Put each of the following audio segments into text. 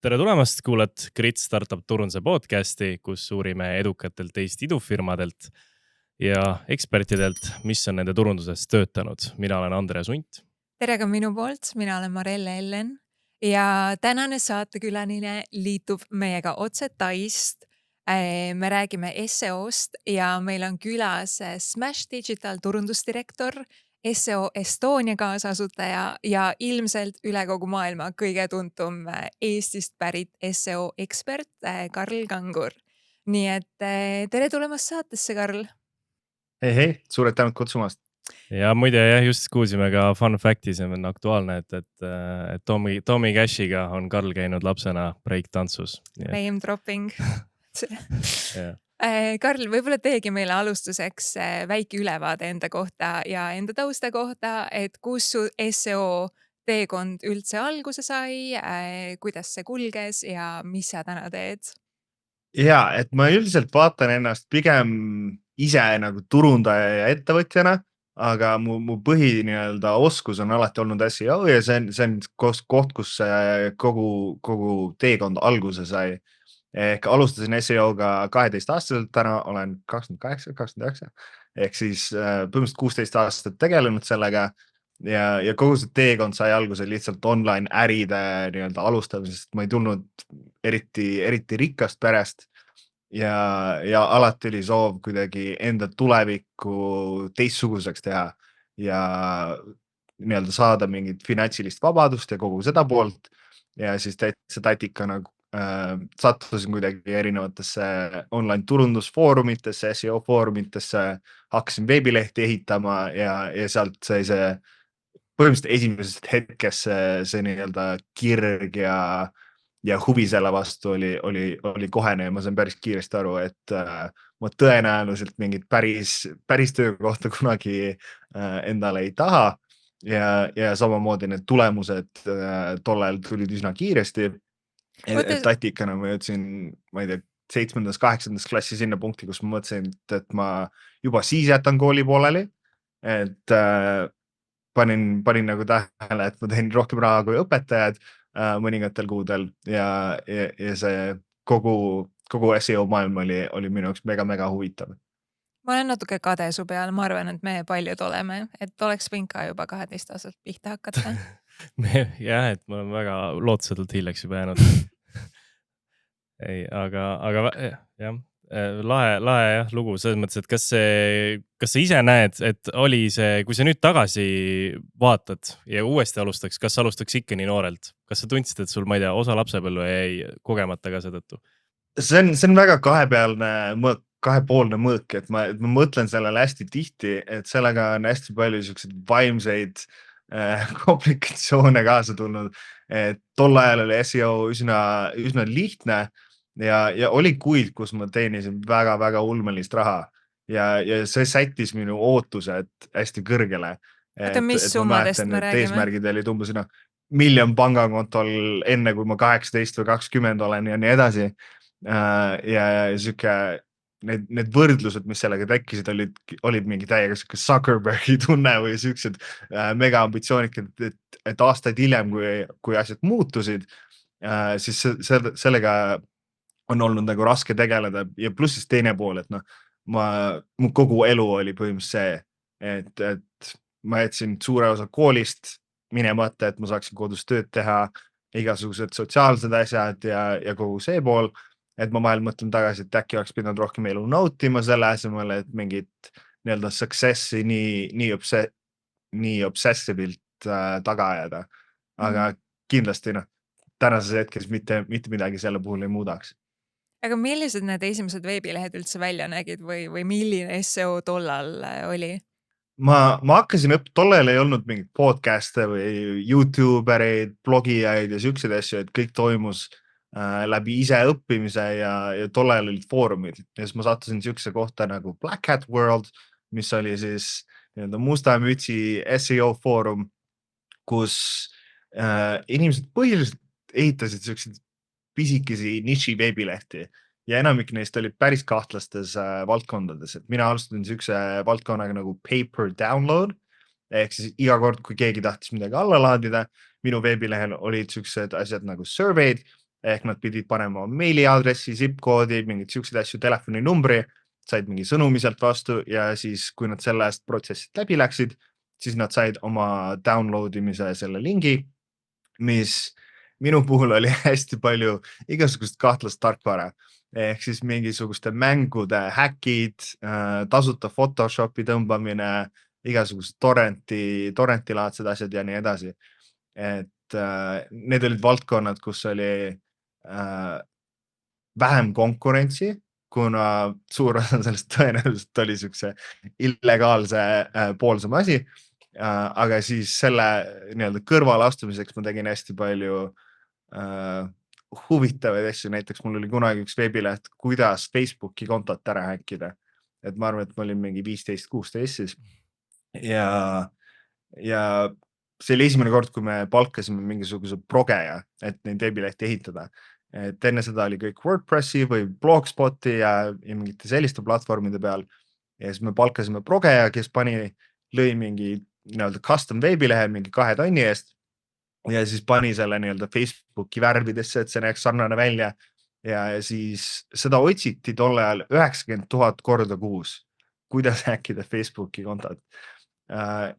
Tere tulemast, kuulad Grit Startup Turunduse podcasti, kus uurime edukatelt Eesti idufirmadelt ja ekspertidelt, mis on nende turunduses töötanud. Mina olen Andres Unt. Tere ka minu poolt, mina olen Marelle Ellen ja tänane saatekülaline liitub meiega otse Taist. Me räägime SEO-st ja meil on külas Smash Digital turundusdirektor, SEO Estonia kaasasutaja ja ilmselt üle kogu maailma kõige tuntum Eestist pärit SEO ekspert Karl Kangur. Nii et tere tulemast saatesse, Karl. Hei, suured tänud kutsumast. Ja muide, just kuulsime ka fun fact'i, see on aktuaalne, et Tommy Cashiga on Karl käinud lapsena break-tantsus. Name dropping. Yeah. Karl, võib-olla teegi meile alustuseks väike ülevaade enda kohta ja enda tausta kohta, et kus su SEO teekond üldse alguse sai, kuidas see kulges ja mis sa täna teed? Ja, et ma üldiselt vaatan ennast pigem ise nagu turundaja ja ettevõtjana, aga mu põhi oskus on alati olnud SEO ja see on koht, kus kogu teekond alguse sai. Ehk alustasin SEO-ga 12-aastaselt, täna olen 28, ehk siis põhimõtteliselt 16 aastat tegelenud sellega ja kogu see teekond sai alguse lihtsalt online äride alustamisest. Ma ei tulnud eriti rikkast perest ja alati oli soov kuidagi enda tulevikku teistsuguseks teha ja saada mingit finantsilist vabadust ja kogu seda poolt ja siis täitsa tatikana sattusin kuidagi erinevatesse online turundusfoorumitesse, SEO foorumitesse, hakkasin veebilehti ehitama ja sealt sai see põhimõtteliselt esimesest hetkest see kirg ja huvi selle vastu oli kohene ja ma sain päris kiiresti aru, et ma tõenäoliselt mingit päris töökohta kunagi endale ei taha ja samamoodi need tulemused tollel tulid üsna kiiresti. Tatikana ma jõudsin, ma ei tea, 7. 8. klassi sinna punkti, kus ma mõtlesin, et ma juba siis jätan kooli pooleli, et panin nagu tähele, et ma teen rohkem raha kui õpetajad mõningatel kuudel ja see kogu SEO maailm oli minu jaoks mega huvitav. Ma olen natuke kade su peal, ma arvan, et me paljud oleme, et oleks võinud ka juba 12 aastat pihta hakata. Jah, et ma olen väga lootsetult hiljaks juba jäänud. Ei, aga jah, lahe jah, lugu selles mõttes, et kas sa ise näed, et oli see, kui sa nüüd tagasi vaatad ja uuesti alustaks, kas alustaks ikka nii noorelt? Kas sa tundsid, et sul, ma ei tea, osa lapsepõlve jäi kogemata ka seetõttu? See on väga kahepoolne mõõk, et ma mõtlen sellele hästi tihti, et sellega on hästi palju selliseid vaimseid komplikatsioone kaasa tulnud, et tol ajal oli SEO üsna lihtne ja oli kuid, kus ma teenisin väga ulmelist raha ja see sättis minu ootused hästi kõrgele. Oota, mis summadest me räägime? Eesmärgid olid umbes 1 miljon pangakontol enne, kui ma 18 või 20 olen ja nii edasi. Ja siuke need võrdlused, mis sellega tekkisid, olid mingi täiega siuke Zuckerbergi tunne või siuksed mega ambitsioonikad, et aastaid hiljem, kui asjad muutusid, siis sellega on olnud nagu raske tegeleda ja pluss siis teine pool, et mu kogu elu oli põhimõtteliselt see, et ma jätsin suure osa koolist minemata, et ma saaksin kodus tööd teha, igasugused sotsiaalsed asjad ja kogu see pool, et ma vahel mõtlen tagasi, et äkki oleks pidanud rohkem elu nautima selle asemel, et mingit successi nii obsessivilt taga ajada. Aga kindlasti tänases hetkes mitte midagi selle puhul ei muudaks. Aga millised need esimesed veebilehed üldse välja nägid või milline SEO tollal oli? Ma hakkasin tollel ei olnud mingit podcast'e või YouTubereid, blogijaid ja siukseid asju, et kõik toimus läbi ise õppimise ja tollel olid foorumid. Ja siis ma sattusin siukse kohta nagu Black Hat World, mis oli siis musta mütsi SEO foorum, kus inimesed põhiliselt ehitasid siukseid pisikesi niši veebilehti ja enamik neist olid päris kahtlastes valdkondades, et mina alustasin siukse valdkonnaga nagu paper download, ehk siis iga kord, kui keegi tahtis midagi alla laadida, minu veebilehel olid siuksed asjad nagu survey'd, ehk nad pidid panema meiliaadressi, zip-koodi, mingid siuksed asju, telefoninumbri, said mingi sõnumi sealt vastu ja siis, kui nad sellest protsessist läbi läksid, siis nad said oma download imise selle lingi, mis minu puhul oli hästi palju igasugust kahtlast tarkvara. Ehk siis mingisuguste mängude häkid, tasuta Photoshopi tõmbamine, igasugused torrentilaadsed asjad ja nii edasi. Et need olid valdkonnad, kus oli vähem konkurentsi, kuna suur osa sellest tõenäoliselt oli siukse illegaalse poolsama asi. Aga siis selle nii-öelda kõrvale astumiseks ma tegin hästi palju huvitavaid asju, näiteks mul oli kunagi üks veebileht, kuidas Facebooki kontot ära häkkida. Et ma arvan, et ma olin mingi 15-16 siis. Ja see oli esimene kord, kui me palkasime mingisuguse progeja, et neid veebilehti ehitada. Et enne seda oli kõik WordPressi või Blogspoti ja mingite selliste platvormide peal. Ja siis me palkasime progeja, kes lõi mingi nii-öelda custom veebilehe mingi 2 tonni eest. Ja siis pani selle nii-öelda Facebooki värvidesse, et see näeks sarnane välja. Ja siis seda otsiti tolle ajal 90,000 korda kuus, kuidas häkkida Facebooki kontot.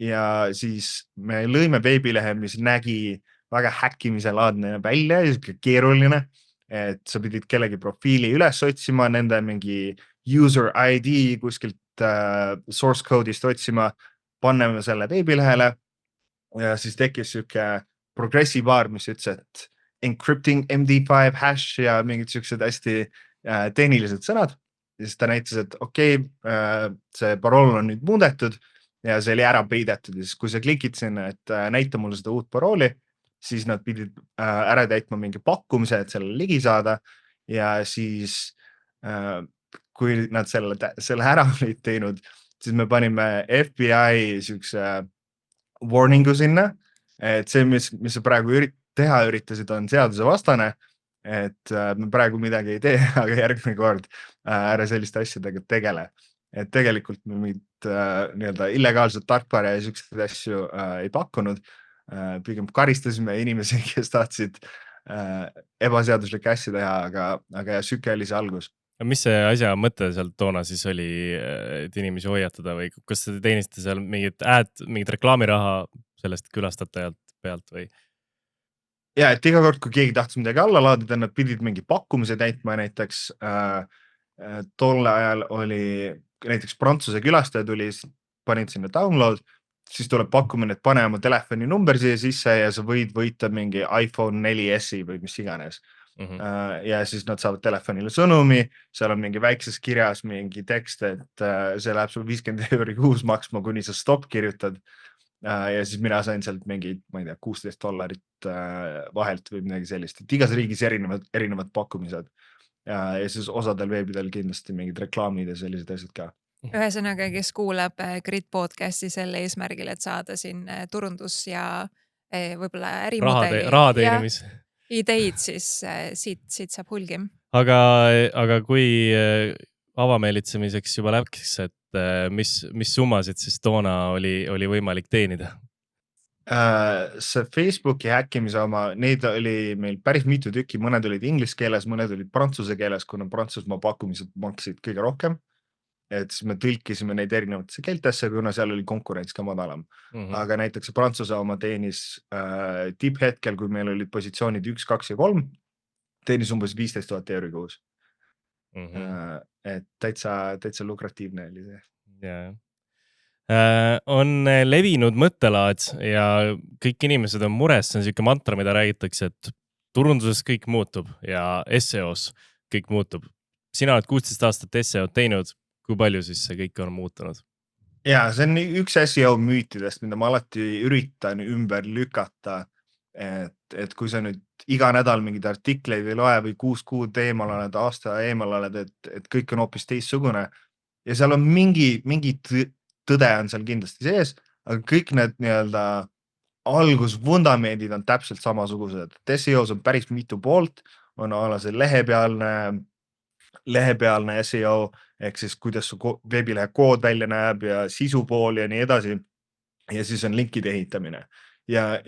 Ja siis me lõime veebilehe, mis nägi väga häkkimise laadne välja ja keeruline, et sa pidid kellegi profiili üles otsima, nende mingi user ID kuskilt source code'ist otsima, paneme selle veebilehele ja siis tekkis siuke progressi baar, mis ütles, et encrypting MD5 hash ja mingid siuksed hästi tehnilised sõnad. Ja siis ta näitas, et okei, see parool on nüüd muudetud ja see oli ära peidetud. Ja siis kui sa klikid sinna, et näita mulle seda uut parooli, siis nad pidid ära täitma mingi pakkumise, et selle ligi saada. Ja siis kui nad selle ära olid teinud, siis me panime FBI siukse warningu sinna, et see, mis sa praegu teha üritasid, on seaduse vastane, et me praegu midagi ei tee, aga järgmine kord ära selliste asjadega tegele. Et tegelikult me mingit nii-öelda illegaalset tarkvara ja siukseid asju ei pakkunud. Pigem karistasime inimesi, kes tahtsid ebaseaduslikke asju teha, aga süke oli see algus. Mis see asja mõte seal toona siis oli, et inimesi hoiatada või kas te teeniste seal mingit reklaamiraha sellest külastatajalt pealt või? Ja, et iga kord, kui keegi tahtis midagi alla laadida, nad pidid mingi pakkumise täitma, näiteks tolle ajal oli näiteks Prantsuse külastaja tuli, panid sinna download, siis tuleb pakkumine, et pane oma telefoni number siia sisse ja sa võid võita mingi iPhone 4S või mis iganes. Ja siis nad saavad telefonile sõnumi, seal on mingi väikses kirjas mingi tekst, et see läheb sul 50 € kuus maksma, kuni sa stop kirjutad. Ja siis mina sain sealt mingi, ma ei tea, $16 vahelt või midagi sellist, et igas riigis erinevad pakkumised. Ja siis osadel veebidel kindlasti mingid reklaamid ja sellised asjad ka. Ühesõnaga, kes kuulab Grit podcasti selle eesmärgil, et saada siin turundus ja võib-olla ärimudeli raha teenimis. Ideid, siis siit saab hulgi. Aga kui avameelitsemiseks juba läks, et mis summasid siis toona oli võimalik teenida? See Facebooki häkkimise oma, neid oli meil päris mitu tükki, mõned olid inglise keeles, mõned olid prantsuse keeles, kuna Prantsusmaa pakkumised maksid kõige rohkem. Et siis me tõlkisime neid erinevatesse keeltesse, kuna seal oli konkurents ka madalam. Aga näiteks Prantsuse oma teenis tipphetkel, kui meil olid positsioonid 1, 2 ja 3, teenis umbes 15,000 € kuus. Et täitsa lukratiivne oli see. Yeah. On levinud mõttelaad ja kõik inimesed on mures, see on selline mantra, mida räägitakse, et turunduses kõik muutub ja SEOs kõik muutub. Sina oled 16 aastat SEO teinud, kui palju siis see kõik on muutunud? Ja, see on üks SEO müütidest, mida ma alati üritan ümber lükata, et kui sa nüüd iga nädal mingid artikleid ei loe või 6 kuud eemal oled, aasta eemal oled, et kõik on hoopis teistsugune ja seal on mingi tõde on seal kindlasti sees, aga kõik need nii-öelda algusvundamendid on täpselt samasugused. SEOs on päris mitu poolt, on see lehepealne SEO, ehk siis kuidas su veebilehe kood välja näeb ja sisupool ja nii edasi. Ja siis on linkide ehitamine. Ja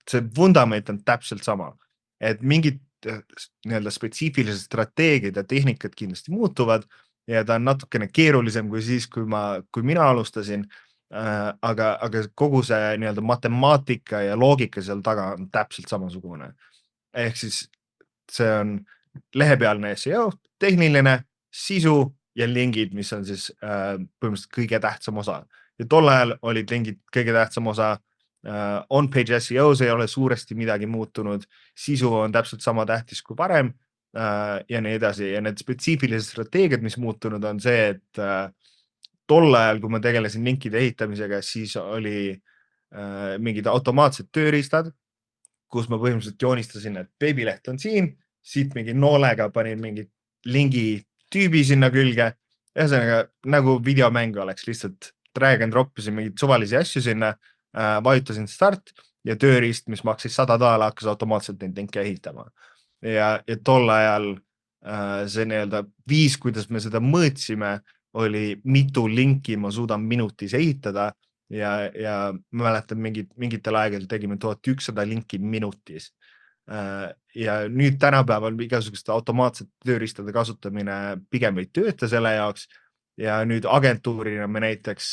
see vundament on täpselt sama. Et mingid nii-öelda spetsiifilised strateegiad ja tehnikad kindlasti muutuvad ja ta on natukene keerulisem kui siis, kui mina alustasin. Aga kogu see nii-öelda matemaatika ja loogika seal taga on täpselt samasugune. Ehk siis see on lehepealne SEO, tehniline, sisu ja lingid, mis on siis põhimõtteliselt kõige tähtsam osa. Ja tol ajal olid lingid kõige tähtsam osa. On-page SEOs ei ole suuresti midagi muutunud, sisu on täpselt sama tähtis kui varem ja nii edasi. Ja need spetsiifilised strateegiad, mis muutunud on see, et tol ajal, kui ma tegelesin linkide ehitamisega, siis oli mingid automaatsed tööriistad, kus ma põhimõtteliselt joonistasin, et veebileht on siin, siit mingi noolega panin mingi lingi tüübi sinna külge. Ühesõnaga, nagu videomäng oleks lihtsalt drag and droppisin mingeid suvalisi asju sinna, vajutasin start ja tööriist, mis maksis $100, hakkas automaatselt neid linke ehitama. Ja tol ajal see nii-öelda viis, kuidas me seda mõõtsime, oli mitu linki ma suudan minutis ehitada ja ma mäletan mingitel aegadel tegime 1100 linki minutis. Ja nüüd tänapäeval igasuguste automaatsete tööriistade kasutamine pigem ei tööta selle jaoks ja nüüd agentuurina me näiteks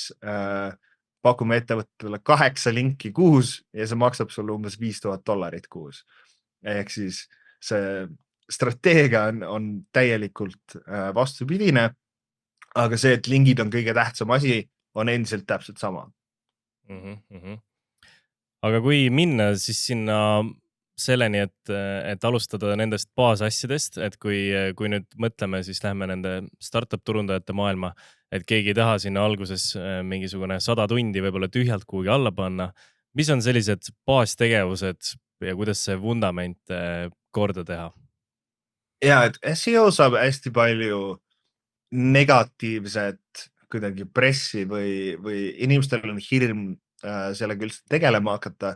pakume ettevõttele 8 linki kuus ja see maksab sulle umbes $5000 kuus. Ehk siis see strateegia on täielikult vastupidine, aga see, et lingid on kõige tähtsam asi, on endiselt täpselt sama. Aga kui minna siis sinna selleni, et alustada nendest baasasjadest, et kui nüüd mõtleme, siis lähme nende startup turundajate maailma, et keegi ei taha sinna alguses mingisugune 100 tundi võib-olla tühjalt kuhugi alla panna. Mis on sellised baastegevused ja kuidas see vundament korda teha? Ja, et SEO saab hästi palju negatiivset kuidagi pressi või inimestel on hirm sellega üldse tegelema hakata,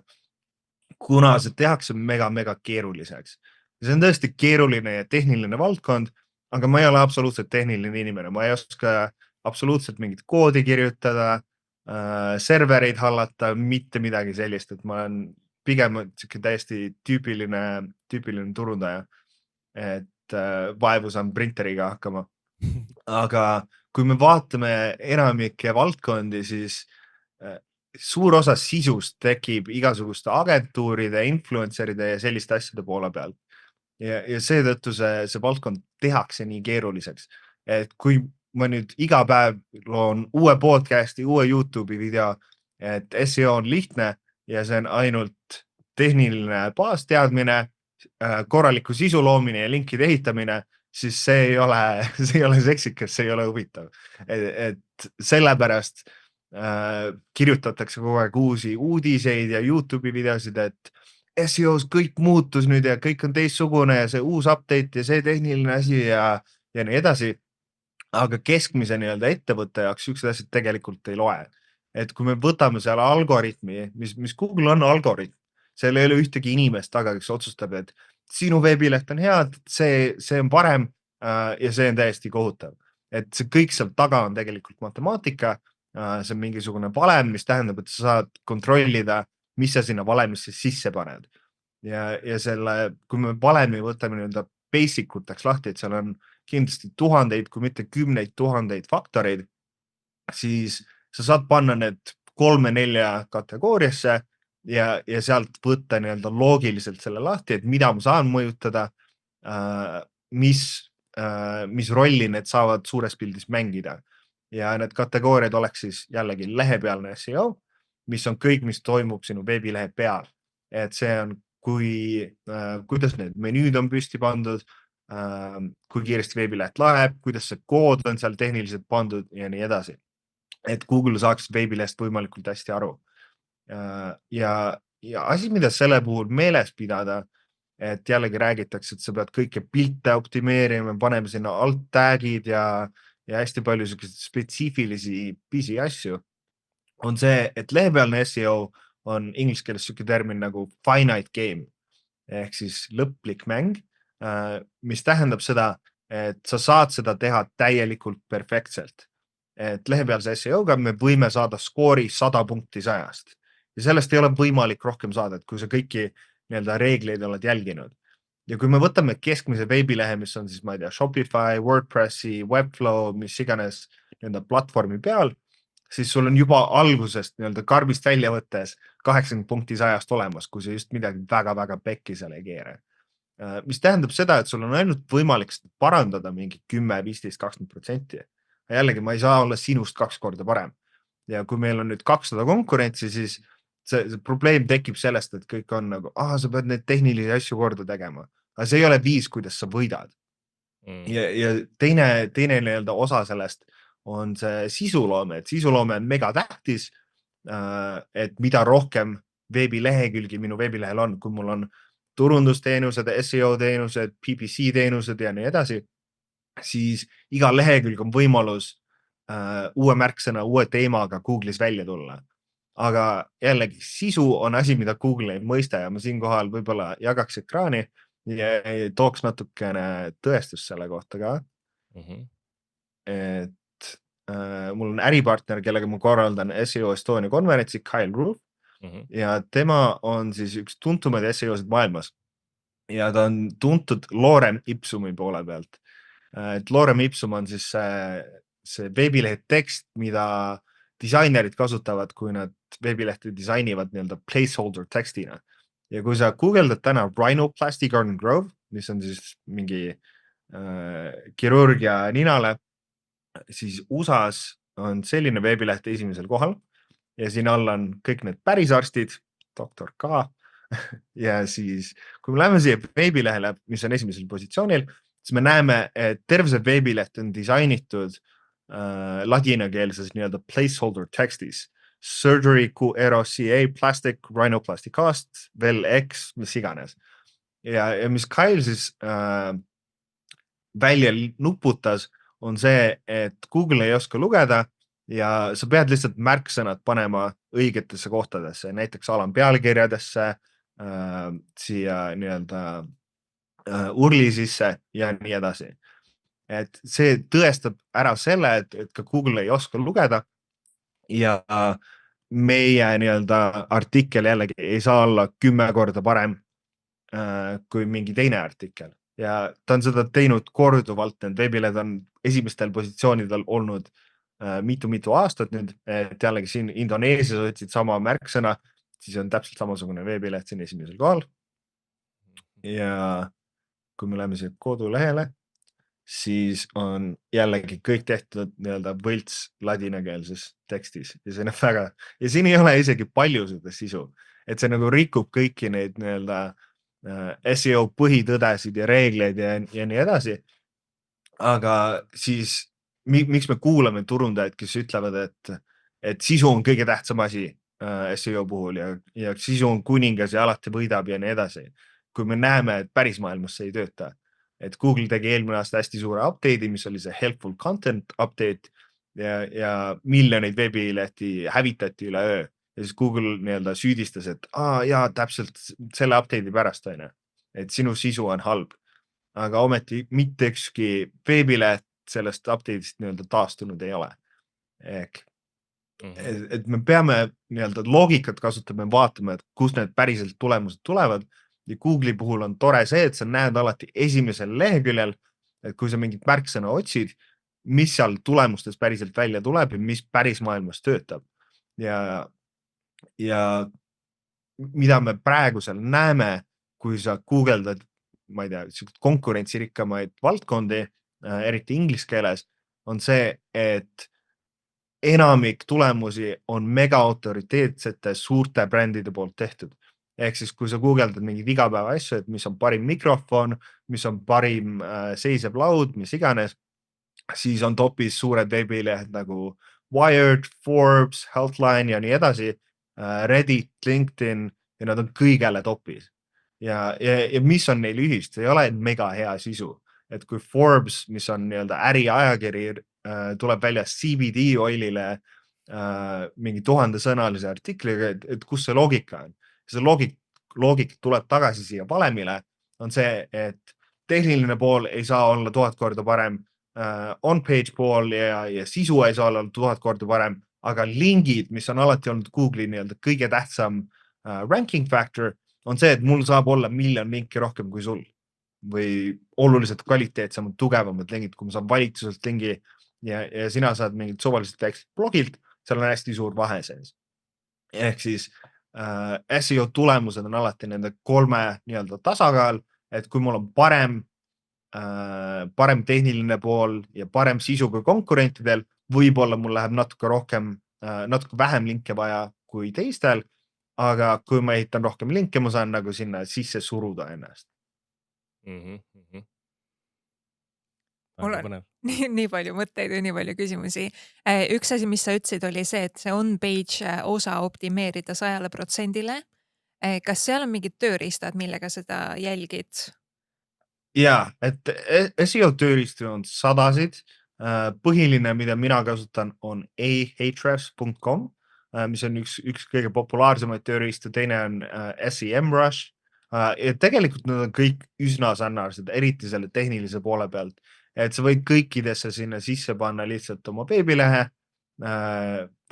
kuna see tehakse mega keeruliseks. See on tõesti keeruline ja tehniline valdkond, aga ma ei ole absoluutselt tehniline inimene. Ma ei oska absoluutselt mingit koodi kirjutada, servereid hallata, mitte midagi sellist, et ma olen pigem täiesti tüüpiline turundaja, et vaevu saan printeriga hakkama. Aga kui me vaatame enamike valdkondi, siis suur osa sisust tekib igasuguste agentuuride, influenceride ja selliste asjade poole peal. Ja seetõttu see valdkond tehakse nii keeruliseks. Et kui ma nüüd iga päev loon uue podcasti, uue YouTube'i video, et SEO on lihtne ja see on ainult tehniline baasteadmine, korraliku sisu loomine ja linkide ehitamine, siis see ei ole seksikas, see ei ole huvitav. Et sellepärast kirjutatakse kogu aeg uusi uudiseid ja YouTube'i videosid, et SEOs kõik muutus nüüd ja kõik on teistsugune ja see uus update ja see tehniline asi ja nii edasi. Aga keskmise nii-öelda ettevõtte jaoks üks asjad tegelikult ei loe. Et kui me võtame seal algoritmi, mis Google on algoritm, seal ei ole ühtegi inimest taga, kes otsustab, et sinu veebileht on hea, see on parem ja see on täiesti kohutav. Et see kõik seal taga on tegelikult matemaatika, see on mingisugune valem, mis tähendab, et sa saad kontrollida, mis sa sinna valemisse sisse paned. Ja selle, kui me valemi võtame nii-öelda basic utaks lahti, et seal on kindlasti tuhandeid, kui mitte 10 000 faktoreid, siis sa saad panna need 3-4 kategooriasse ja sealt võtta nii-öelda loogiliselt selle lahti, et mida ma saan mõjutada, mis rolli need saavad suures pildis mängida. Ja need kategooriad oleks siis jällegi lehepealne SEO, mis on kõik, mis toimub sinu veebilehe peal. Et see on, kuidas need menüüd on püsti pandud, kui kiiresti veebileht laeb, kuidas see kood on seal tehniliselt pandud ja nii edasi. Et Google saaks veebilehest võimalikult hästi aru. Ja asi, mida selle puhul meeles pidada, et jällegi räägitakse, et sa pead kõike pilte optimeerima, paneme sinna alt tagid ja hästi palju spetsiifilisi pisi asju, on see, et lehepealne SEO on inglise keeles selline termin nagu finite game, ehk siis lõplik mäng, mis tähendab seda, et sa saad seda teha täielikult perfektselt. Et lehepealse SEO-ga me võime saada skoori 100 punkti 100-st ja sellest ei ole võimalik rohkem saada, et kui sa kõiki nii-öelda reegleid oled jälginud. ja kui me võtame keskmise veebilehe, mis on siis, ma ei tea, Shopify, WordPressi, Webflow, mis iganes nii-öelda platvormi peal, siis sul on juba algusest nii-öelda karbist välja võttes 80 punkti 100 olemas, kui sa just midagi väga-väga pekki seal ei keera. Mis tähendab seda, et sul on ainult võimalik parandada mingi 10, 15, 20%. Jällegi, ma ei saa olla sinust 2 korda parem. Ja kui meil on nüüd 200 konkurentsi, siis see probleem tekib sellest, et kõik on nagu, sa pead neid tehnilisi asju korda tegema. Aga see ei ole viis, kuidas sa võidad. Ja teine nii-öelda osa sellest on see sisuloome, et sisuloome on mega tähtis, et mida rohkem veebilehekülgi minu veebilehel on, kui mul on turundusteenused, SEO teenused, PPC teenused ja nii edasi, siis iga lehekülg on võimalus uue märksõna, uue teemaga Google'is välja tulla. Aga jällegi sisu on asi, mida Google ei mõista ja ma siinkohal võib-olla jagaks ekraani ja tooks natukene tõestust selle kohta ka. Et mul on äripartner, kellega ma korraldan SEO Estonia konverentsi, Kyle Roof, ja tema on siis üks tuntumaid SEO-sid maailmas. Ja ta on tuntud Lorem Ipsumi poole pealt. Et Lorem Ipsum on siis see veebilehe tekst, mida disainerid kasutavad, kui nad veebilehte disainivad nii-öelda placeholder tekstina. Ja kui sa guugeldad täna Rhinoplasty Garden Grove, mis on siis mingi kirurgia ninale, siis USAs on selline veebileht esimesel kohal ja siin all on kõik need pärisarstid, doktor K. Ja siis, kui me läheme siia veebilehele, mis on esimesel positsioonil, siis me näeme, et terve see veebileht on disainitud ladinakeelses nii-öelda placeholder tekstis. Surgery, ROCA, plastic, rhinoplasty cast, veel X, mis iganes. Ja mis Kyle siis välja nuputas, on see, et Google ei oska lugeda ja sa pead lihtsalt märksõnad panema õigetesse kohtadesse, näiteks alampealkirjadesse, siia nii-öelda urli sisse ja nii edasi. Et see tõestab ära selle, et ka Google ei oska lugeda ja meie nii-öelda artikkel jällegi ei saa olla 10 korda parem kui mingi teine artikkel. Ja ta on seda teinud korduvalt, need veebilehed on esimestel positsioonidel olnud mitu aastat nüüd, et jällegi siin Indoneesias otsid sama märksõna, siis on täpselt samasugune veebileht siin esimesel kohal. Ja kui me läheme siia kodulehele, siis on jällegi kõik tehtud nii-öelda võlts ladinakeelses tekstis ja see on väga, ja siin ei ole isegi palju seda sisu, et see nagu rikub kõiki neid nii-öelda SEO põhitõdesid ja reegleid ja nii edasi. Aga siis miks me kuulame turundajaid, kes ütlevad, et sisu on kõige tähtsam asi SEO puhul ja sisu on kuningas ja alati võidab ja nii edasi. Kui me näeme, et päris maailmas see ei tööta. Et Google tegi eelmine aasta hästi suure update'i, mis oli see helpful content update ja miljoneid veebilehti hävitati üle öö. Ja siis Google nii-öelda süüdistas, et täpselt selle update'i pärast on, et sinu sisu on halb. Aga ometi mitte ükski veebileht sellest update'ist nii-öelda taastunud ei ole. Et me peame nii-öelda loogikat kasutama ja vaatama, et kus need päriselt tulemused tulevad. Ja Google'i puhul on tore see, et sa näed alati esimesel leheküljel, et kui sa mingit märksõna otsid, mis seal tulemustes päriselt välja tuleb ja mis päris maailmas töötab. Ja mida me praegu seal näeme, kui sa guugeldad, ma ei tea, konkurentsirikkamaid valdkondi, eriti inglise keeles, on see, et enamik tulemusi on mega autoriteetsete suurte brändide poolt tehtud. Ehk siis, kui sa guugeldad mingid igapäeva asju, et mis on parim mikrofon, mis on parim seisev laud, mis iganes, siis on topis suured veebilehed nagu Wired, Forbes, Healthline ja nii edasi, Reddit, LinkedIn ja nad on kõigele topis. Ja mis on neil ühist? See ei ole mega hea sisu. Et kui Forbes, mis on nii-öelda äriajakiri, tuleb välja CBD oilile mingi 1000-sõnalise artikliga, et kus see loogika on? See loogika tuleb tagasi siia valemile, on see, et tehniline pool ei saa olla 1000 korda parem, on-page pool ja sisu ei saa olla 1000 korda parem, aga lingid, mis on alati olnud Google'i nii-öelda kõige tähtsam ranking factor, on see, et mul saab olla 1 miljon linki rohkem kui sul. või oluliselt kvaliteetsemad, tugevamad lingid, kui ma saan valitsuselt lingi ja sina saad mingit suvaliselt väikselt blogilt, seal on hästi suur vahe sees. Ehk siis SEO tulemused on alati nende 3 nii-öelda tasakaal, et kui mul on parem tehniline pool ja parem sisu kui konkurentidel, võib-olla mul läheb natuke vähem linke vaja kui teistel, aga kui ma ehitan rohkem linke, ma saan nagu sinna sisse suruda ennast. Mul Väga on põnev. nii palju mõtteid ja nii palju küsimusi. Üks asi, mis sa ütlesid, oli see, et see on-page osa optimeerida 100%-le. Kas seal on mingid tööriistad, millega seda jälgid? Ja, et SEO tööriistu on sadasid. Põhiline, mida mina kasutan, on ahrefs.com, mis on üks kõige populaarsemaid tööriistu, teine on SEMrush. Ja tegelikult nad on kõik üsna sarnased, eriti selle tehnilise poole pealt. Et sa võid kõikidesse sinna sisse panna lihtsalt oma veebilehe,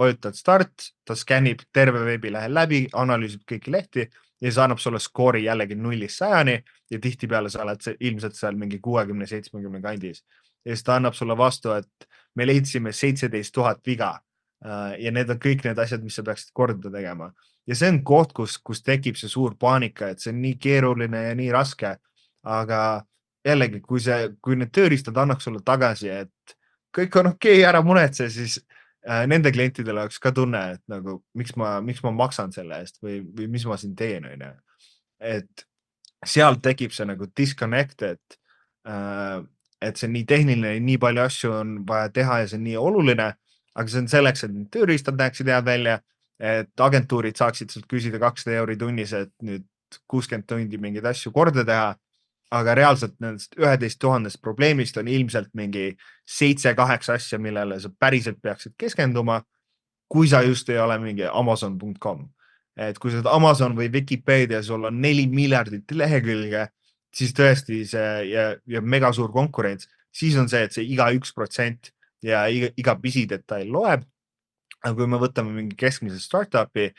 vajutad start, ta skännib terve veebilehe läbi, analüüsib kõiki lehti ja see annab sulle skoori jällegi 0-100 ja tihtipeale sa oled ilmselt seal mingi 60-70 kandis. Ja siis ta annab sulle vastu, et me leidsime 17 000 viga ja need on kõik need asjad, mis sa peaksid korda tegema. Ja see on koht, kus tekib see suur paanika, et see on nii keeruline ja nii raske, aga jällegi, kui need tööriistad annaks sulle tagasi, et kõik on okei, ära muretse, siis nende klientidel oleks ka tunne, et nagu, miks ma maksan selle eest või mis ma siin teen, on ju. Et seal tekib see nagu disconnect, et see on nii tehniline, nii palju asju on vaja teha ja see on nii oluline, aga see on selleks, et tööriistad näeksid head välja, et agentuurid saaksid sealt küsida 200 € tunnis, et nüüd 60 tundi mingeid asju korda teha, aga reaalselt nendest 11 000 probleemist on ilmselt mingi 7-8 asja, millele sa päriselt peaksid keskenduma, kui sa just ei ole mingi Amazon.com. Et kui sa oled Amazon või Wikipedia, sul on 4 miljardit lehekülge, siis tõesti see ja mega suur konkurents, siis on see, et see iga 1% ja iga pisidetail loeb. Aga kui me võtame mingi keskmise startupi,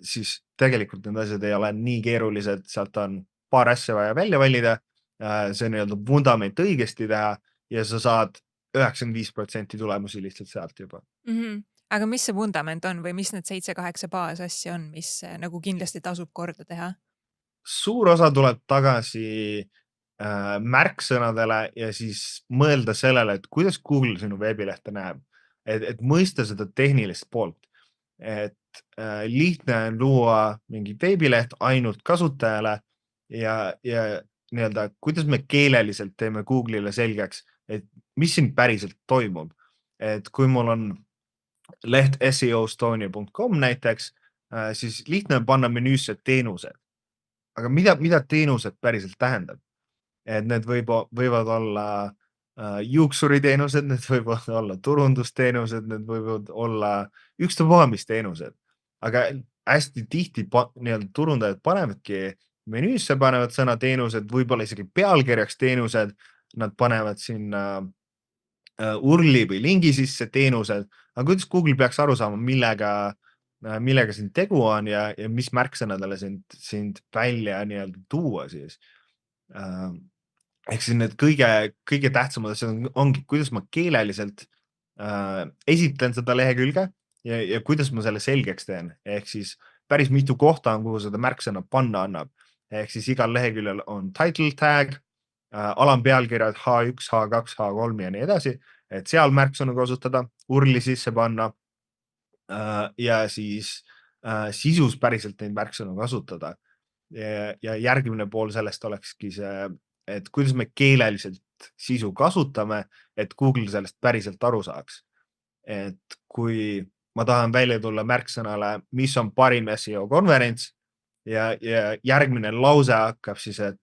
siis tegelikult need asjad ei ole nii keerulised, sealt on paar asja vaja välja valida, see nii-öelda vundament õigesti teha ja sa saad 95% tulemusi lihtsalt sealt juba. Aga mis see vundament on või mis need 7-8 baasasja on, mis nagu kindlasti tasub korda teha? Suur osa tuleb tagasi märksõnadele ja siis mõelda sellele, et kuidas Google sinu veebilehte näeb, et mõista seda tehnilist poolt. Et lihtne on luua mingi veebileht ainult kasutajale ja nii-öelda, kuidas me keeleliselt teeme Google'ile selgeks, et mis siin päriselt toimub. Et kui mul on leht seoestonia.com näiteks, siis lihtne on panna menüüsse teenused. Aga mida teenused päriselt tähendab? Et need võivad olla juuksuriteenused, need võivad olla turundusteenused, need võivad olla ükstapuha mis teenused. Aga hästi tihti nii-öelda turundajad panevadki menüüsse, panevad sõna teenused, võib-olla isegi pealkirjaks teenused, nad panevad sinna urli või lingi sisse teenused, aga kuidas Google peaks aru saama, millega siin tegu on ja mis märksõnadele sind välja nii-öelda tuua siis. Ehk siis need kõige tähtsamad asjad ongi, kuidas ma keeleliselt esitlen seda lehekülge ja kuidas ma selle selgeks teen. Ehk siis päris mitu kohta on, kuhu seda märksõna panna annab. Ehk siis igal leheküljel on title tag, alampealkirjad H1, H2, H3 ja nii edasi, et seal märksõnu kasutada, urli sisse panna ja siis sisus päriselt neid märksõnu kasutada. Ja järgmine pool sellest olekski see, et kuidas me keeleliselt sisu kasutame, et Google sellest päriselt aru saaks. Et kui ma tahan välja tulla märksõnale, mis on parim SEO konverents ja järgmine lause hakkab siis, et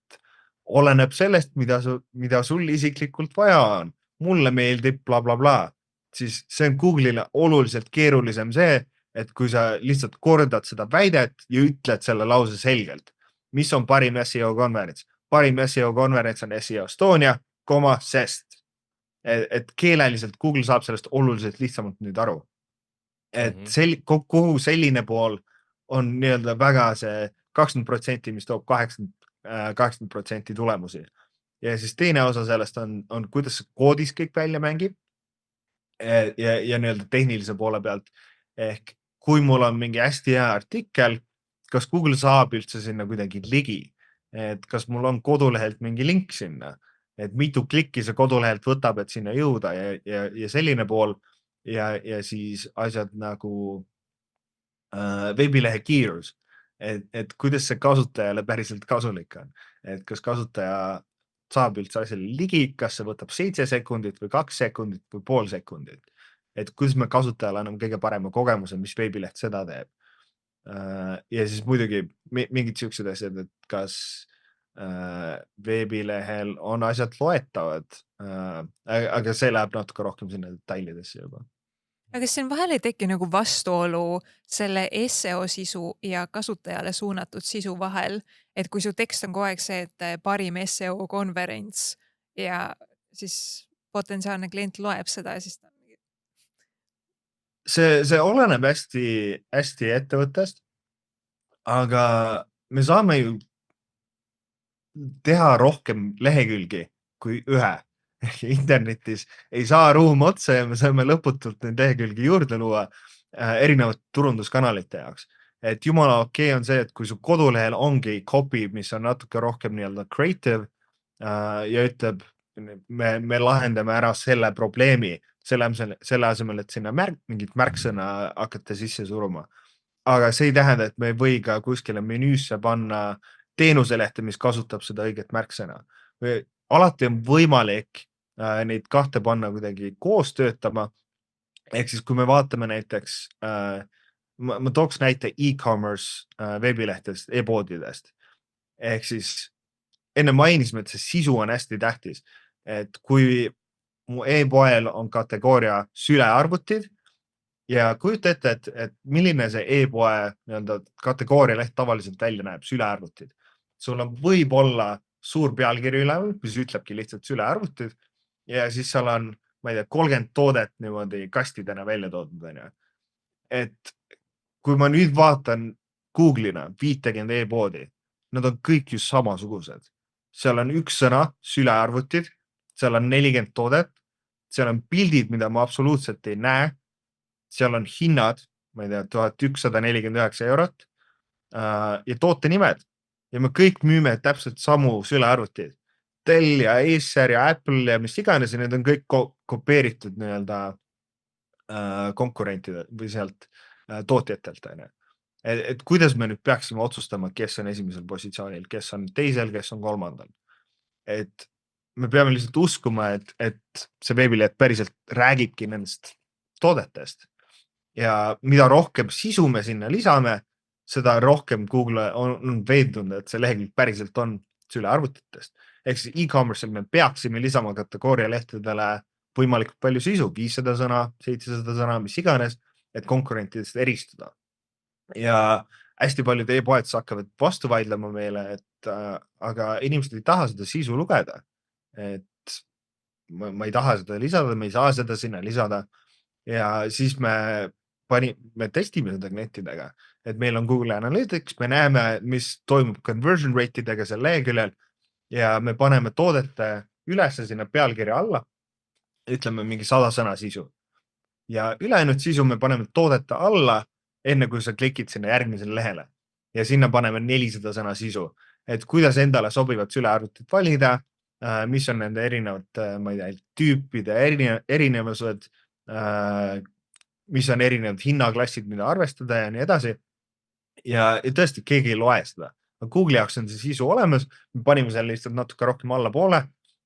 oleneb sellest, mida sul isiklikult vaja on. Mulle meeldib bla bla bla. Siis see on Google'ile oluliselt keerulisem see, et kui sa lihtsalt kordad seda väidet ja ütled selle lause selgelt. Mis on parim SEO konverents? Parim SEO konverents on SEO Estonia, sest. Et keeleliselt Google saab sellest oluliselt lihtsamalt nüüd aru. Et kogu selline pool on nii-öelda väga see 20%, mis toob 80% tulemusi. ja siis teine osa sellest on, kuidas see koodis kõik välja mängib ja nii-öelda tehnilise poole pealt. Ehk kui mul on mingi hästi hea artikkel, kas Google saab üldse sinna kuidagi ligi, et kas mul on kodulehelt mingi link sinna, et mitu klikki see kodulehelt võtab, et sinna jõuda ja selline pool ja siis asjad nagu veebilehe kiirus, et kuidas see kasutajale päriselt kasulik on, et kas kasutaja saab üldse asjale ligi, kas see võtab 7 sekundit või 2 sekundit või pool sekundit, et kuidas me kasutajale anname kõige parema kogemuse, mis veebileht seda teeb. Ja siis muidugi mingid siuksed asjad, et kas veebilehel on asjad loetavad, aga see läheb natuke rohkem sinna detailidesse juba. Aga kas siin vahel ei teki nagu vastuolu selle SEO sisu ja kasutajale suunatud sisu vahel, et kui su tekst on kogu aeg see, et parim SEO konverents ja siis potentsiaalne klient loeb seda ja siis ta see oleneb hästi ettevõttest, aga me saame ju teha rohkem lehekülgi kui ühe. Internetis ei saa ruum otsa ja me saame lõputult neid lehekülgi juurde luua erinevate turunduskanalite jaoks. Et jumala okei on see, et kui su kodulehel ongi copy, mis on natuke rohkem nii-öelda creative ja ütleb, me lahendame ära selle probleemi, selle asemel, et sinna mingit märksõna hakata sisse suruma. Aga see ei tähenda, et me ei või ka kuskile menüüsse panna teenuselehte, mis kasutab seda õiget märksõna. Alati on võimalik neid kahte panna kuidagi koos töötama. Ehk siis, kui me vaatame näiteks, ma tooks näite e-commerce veebilehtest, e-poodidest. Ehk siis enne mainisime, et see sisu on hästi tähtis. Et kui mu e-poel on kategooria sülearvutid ja kujuta ette, et milline see e-poe nii-öelda kategooria leht tavaliselt välja näeb, sülearvutid. Sul on võib-olla suur pealkiri üleval, mis ütlebki lihtsalt sülearvutid ja siis seal on, ma ei tea, 30 toodet niimoodi kastidena välja toodud. Et kui ma nüüd vaatan Google'ina 50 e-poodi, nad on kõik just samasugused. Seal on üks sõna, sülearvutid, seal on 40 toodet, seal on pildid, mida ma absoluutselt ei näe, seal on hinnad, ma ei tea, 1149 eurot ja toote nimed. Ja me kõik müüme täpselt samu sülearvutid. Dell ja Acer ja Apple ja mis iganes ja need on kõik kopeeritud nii-öelda konkurentide või sealt tootjatelt. Et kuidas me nüüd peaksime otsustama, kes on esimesel positsioonil, kes on teisel, kes on kolmandal. Et me peame lihtsalt uskuma, et see veebileht päriselt räägibki nendest toodetest. Ja mida rohkem sisu me sinna lisame, seda rohkem Google on veendunud, et see lehekülg päriselt on sülearvutitest. Ehk siis e-commerce'il me peaksime lisama kategooria lehtedele võimalikult palju sisu, 500 sõna, 700 sõna, mis iganes, et konkurentidest eristuda. Ja hästi paljud e-poed hakkavad vastu vaidlema meile, et aga inimesed ei taha seda sisu lugeda. Et ma ei taha seda lisada, me ei saa seda sinna lisada. Ja siis me testime seda klientidega, et meil on Google Analytics, me näeme, mis toimub conversion rate'idega seal leheküljel ja me paneme toodete ülesse sinna pealkirja alla, ütleme mingi 100 sõna sisu. Ja ülejäänud sisu me paneme toodete alla, enne kui sa klikid sinna järgmisele lehele ja sinna paneme 400 sõna sisu, et kuidas endale sobivad sülearvutid valida, mis on nende erinevad, ma ei tea, tüüpide erinevused, mis on erinevad hinnaklassid, mida arvestada ja nii edasi. Ja tõesti, keegi ei loe seda. Google'i jaoks on see sisu olemas, me panime selle lihtsalt natuke rohkem alla poole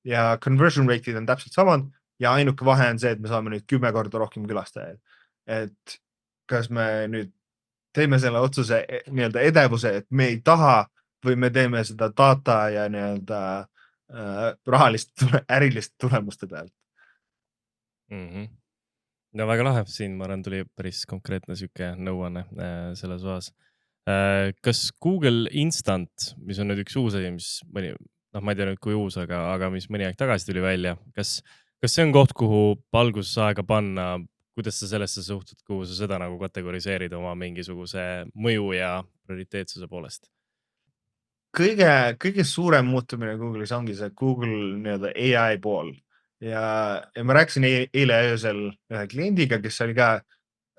ja conversion rate'id on täpselt samad ja ainuke vahe on see, et me saame nüüd 10 korda rohkem külastajaid. Et kas me nüüd teeme selle otsuse nii-öelda edevuse, et me ei taha või me teeme seda data ja nii-öelda ärilist tulemuste pealt. No väga lahe, siin ma arvan, tuli päris konkreetne süke nõuanne selles osas. Kas Google Instant, mis on nüüd üks uus asi, mis mõni, ma ei tea nüüd kui uus, aga mis mõni aeg tagasi tuli välja, kas see on koht, kuhu algusaega panna, kuidas sa sellesse suhtud, kuhu sa seda nagu kategoriseerid oma mingisuguse mõju ja prioriteetsuse poolest? kõige suurem muutumine Google'is ongi see Google nii-öelda AI pool ja ma rääkisin eile öösel ühe kliendiga, kes oli ka,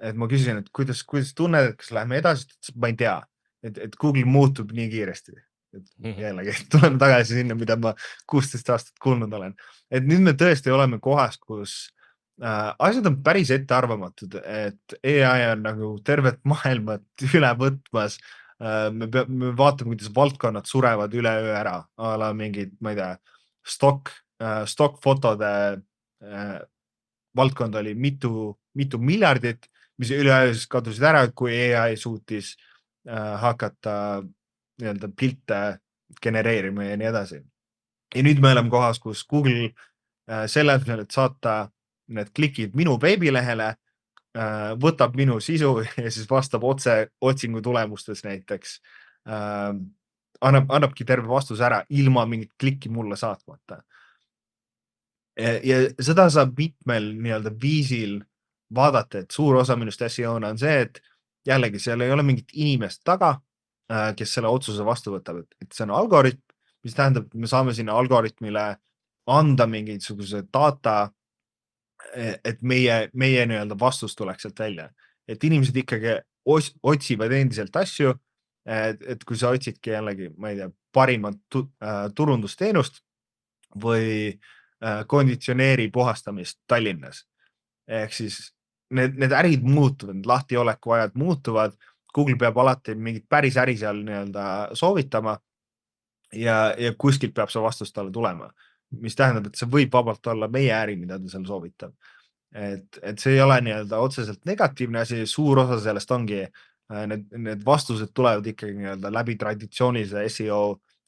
et ma küsisin, et kuidas tunned, et kas läheme edasi, ma ei tea, et Google muutub nii kiiresti. Et jällegi tuleme tagasi sinna, mida ma 16 aastat kuulnud olen. Et nüüd me tõesti oleme kohas, kus asjad on päris ettearvamatud, et AI on nagu tervet maailmat üle võtmas. Me vaatame, kuidas valdkonnad surevad üleöö ära, ala mingid, ma ei tea, stock-fotode valdkond oli mitu miljardit, mis üleöö kadusid ära, kui AI suutis hakata nii-öelda pilte genereerima ja nii edasi. Ja nüüd me oleme kohas, kus Google selle asemel, et saata need klikid minu veebilehele, võtab minu sisu ja siis vastab otse otsingu tulemustes näiteks. Annabki terve vastus ära ilma mingit klikki mulle saatmata. Ja seda saab mitmel nii-öelda viisil vaadata, et suur osa minust SEO-na on see, et jällegi seal ei ole mingit inimest taga, kes selle otsuse vastu võtab, et see on algoritm, mis tähendab, et me saame sinna algoritmile anda mingisuguse data, et meie nii-öelda vastus tuleks sealt välja. Et inimesed ikkagi otsivad endiselt asju, et kui sa otsidki jällegi, ma ei tea, parimat turundusteenust või konditsioneeri puhastamist Tallinnas. Ehk siis need ärid muutuvad, need lahtiolekuajad muutuvad, Google peab alati mingit päris äri seal nii-öelda soovitama ja kuskilt peab see vastus talle tulema, mis tähendab, et see võib vabalt olla meie äri, mida ta seal soovitab. Et see ei ole nii-öelda otseselt negatiivne asi, suur osa sellest ongi, need vastused tulevad ikkagi nii-öelda läbi traditsioonilise SEO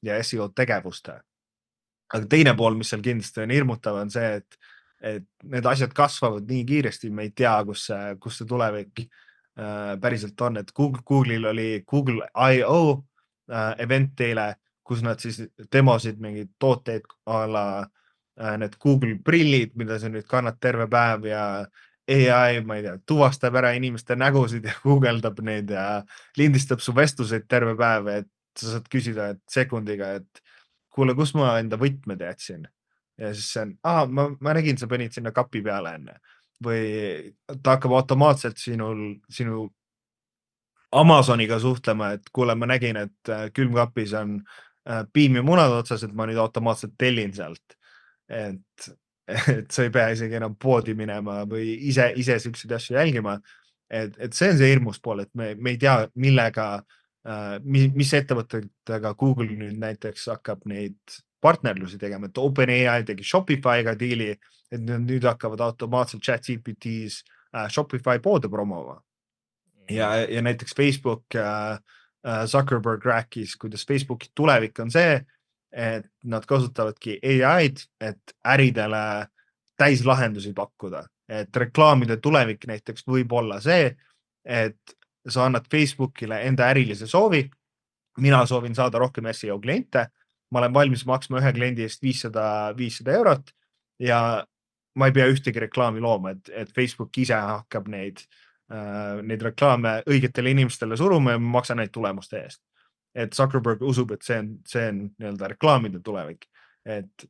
ja SEO tegevuste. Aga teine pool, mis seal kindlasti on hirmutav, on see, et need asjad kasvavad nii kiiresti, me ei tea, kus see tulevik päriselt on, et Google'il oli Google I.O. Event teile, kus nad siis demosid mingid tooteid ala need Google prillid, mida sa nüüd kannad terve päev ja AI, ma ei tea, tuvastab ära inimeste nägusid ja guugeldab neid ja lindistab su vestluseid terve päev, et sa saad küsida sekundiga, et kuule, kus ma enda võtmed jätsin? Ja siis see on, ma nägin, sa panid sinna kapi peale enne. Või ta hakkab automaatselt sinu Amazoniga suhtlema, et kuule, ma nägin, et külmkapis on piim ja munad otsas, et ma nüüd automaatselt tellin sealt. Et sa ei pea isegi enam poodi minema või ise selliseid asju jälgima. Et see on see hirmus pool, et me ei tea, millega mis ettevõtetega Google nüüd näiteks hakkab neid partnerlusi tegema, et OpenAI tegi Shopify'ga diili, et nüüd hakkavad automaatselt ChatGPT's Shopify poode promoma. Ja näiteks Facebook Zuckerberg rääkis, kuidas Facebooki tulevik on see, et nad kasutavadki AI-d, et äridele täislahendusi pakkuda. Et reklaamide tulevik näiteks võib olla see, et sa annad Facebookile enda ärilise soovi, mina soovin saada rohkem SEO kliente, ma olen valmis maksma ühe kliendi eest 500 eurot ja ma ei pea ühtegi reklaami looma, et Facebook ise hakkab neid reklaame õigetele inimestele suruma ja ma maksan neid tulemuste eest. Et Zuckerberg usub, et see on nii-öelda reklaamide tulevik, et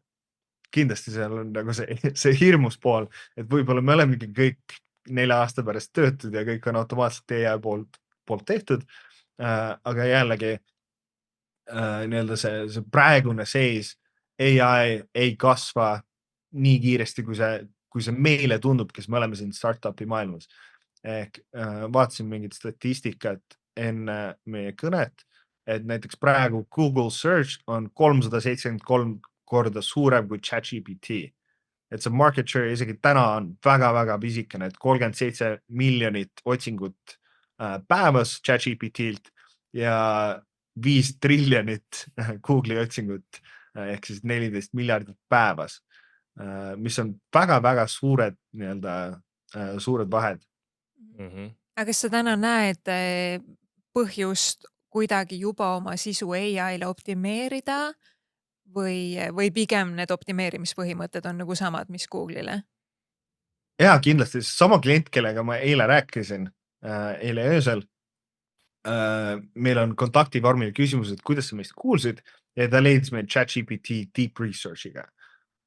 kindlasti seal on nagu see hirmus pool, et võib-olla me olemegi kõik 4 aasta pärast töötud ja kõik on automaatselt AI poolt tehtud. Aga jällegi nii-öelda see praegune seis AI ei kasva nii kiiresti, kui see meile tundub, kes me oleme siin startupi maailmas. Ehk vaatasin mingit statistikat enne meie kõnet, et näiteks praegu Google Search on 373 korda suurem kui ChatGPT. Et see market share isegi täna on väga-väga pisikene, et 37 miljonit otsingut päevas ChatGPT-lt ja 5 triljonit Google'i otsingut ehk siis 14 miljardit päevas, mis on väga-väga suured vahed. Aga kas sa täna näed põhjust kuidagi juba oma sisu AI-le optimeerida või pigem need optimeerimispõhimõtted on nagu samad, mis Google'ile? Jaa, kindlasti. Sama klient, kellega ma eile rääkisin, eile öösel, meil on kontaktivormil küsimus, et kuidas sa meist kuulsid ja ta leidis meid ChatGPT Deep Researchiga.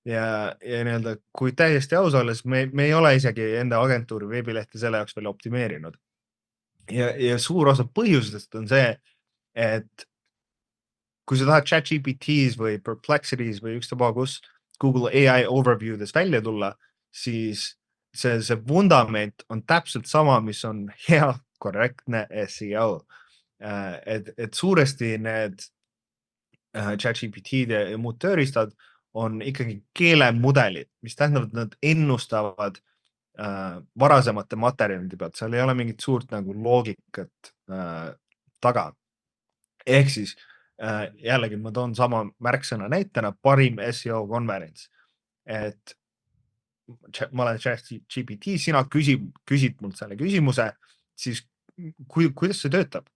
Ja nii-öelda, kui täiesti aus olles, me ei ole isegi enda agentuuri veebilehte selle jaoks veel optimeerinud. Ja suur osa põhjustest on see, et kui sa tahad ChatGPTs või Perplexities või ükstapuha kus Google AI overview'des välja tulla, siis see vundament on täpselt sama, mis on hea, korrektne SEO. Et suuresti need ChatGPT-d ja muud tööriistad on ikkagi keelemudelid, mis tähendab, et nad ennustavad varasemate materjalide pealt, seal ei ole mingit suurt nagu loogikat taga. Ehk siis jällegi ma toon sama märksõna näitena, parim SEO konverents. Et ma olen ChatGPT, sina küsid mult selle küsimuse, siis kuidas see töötab?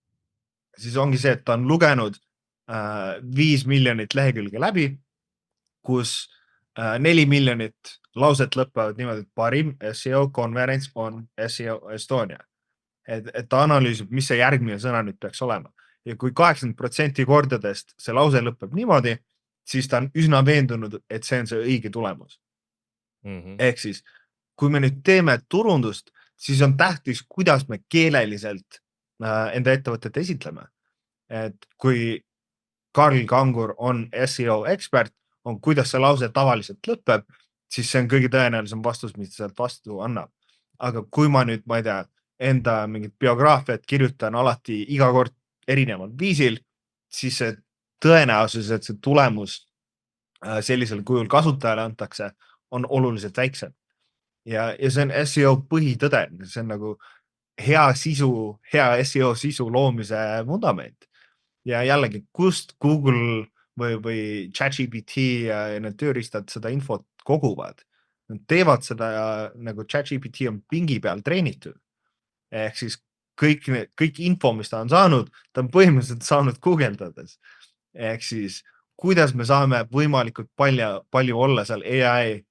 Siis ongi see, et ta on lugenud 5 miljonit lehekülge läbi, kus 4 miljonit lauset lõpevad niimoodi, et parim SEO konverents on SEO Estonia. Et ta analüüsib, mis see järgmine sõna nüüd peaks olema. Ja kui 80% kordadest see lause lõpeb niimoodi, siis ta on üsna veendunud, et see on see õige tulemus. Ehk siis, kui me nüüd teeme turundust, siis on tähtis, kuidas me keeleliselt enda ettevõtet esitleme. Et kui Karl Kangur on SEO ekspert, on kuidas see lause tavaliselt lõpeb, siis see on kõige tõenäolisem vastus, mis sealt vastu annab. Aga kui ma nüüd, ma ei tea, enda mingit biograafiat kirjutan alati iga kord erineval viisil, siis see tõenäosus, et see tulemus sellisel kujul kasutajale antakse, on oluliselt väiksem. Ja see on SEO põhitõde, see on nagu hea SEO sisu loomise vundament. Ja jällegi, kust Google või ChatGPT ja need tööriistad seda infot koguvad. Nad teevad seda nagu ChatGPT on pingi peal treenitud. Ehk siis kõik info, mis ta on saanud, ta on põhimõtteliselt saanud guugeldades. Ehk siis, kuidas me saame võimalikult palju olla seal AI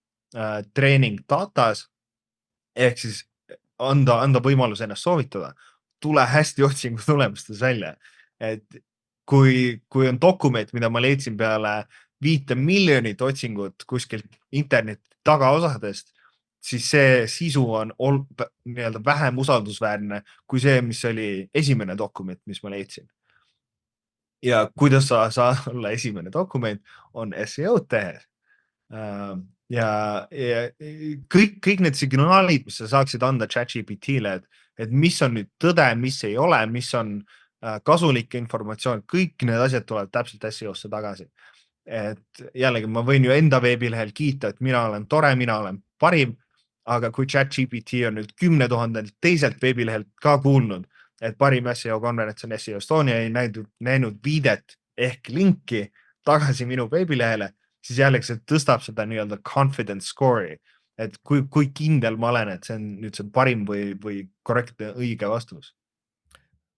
treening datas, ehk siis anda võimalus ennast soovitada, tule hästi otsingu tulemustes välja. Et kui on dokument, mida ma leidsin peale 5 miljonit otsingut kuskilt interneti tagaosadest, siis see sisu on nii-öelda vähem usaldusväärne kui see, mis oli esimene dokument, mis ma leidsin. Ja kuidas sa olla esimene dokument, on SEO tehes. Ja kõik need signaalid, mis sa saaksid anda ChatGPT-le, et mis on nüüd tõde, mis ei ole, mis on kasulik informatsioon, kõik need asjad tulevad täpselt SEO-sse tagasi. Et jällegi, ma võin ju enda veebilehel kiita, et mina olen tore, mina olen parim, aga kui ChatGPT on nüüd 10 000 teiselt veebilehelt ka kuulnud, et parim SEO konverents on SEO Estonia, ei näinud viidet ehk linki tagasi minu veebilehele, siis jällegi see tõstab seda nii-öelda confidence score'i, et kui kindel ma olen, et see on nüüd see parim või korrektne õige vastus.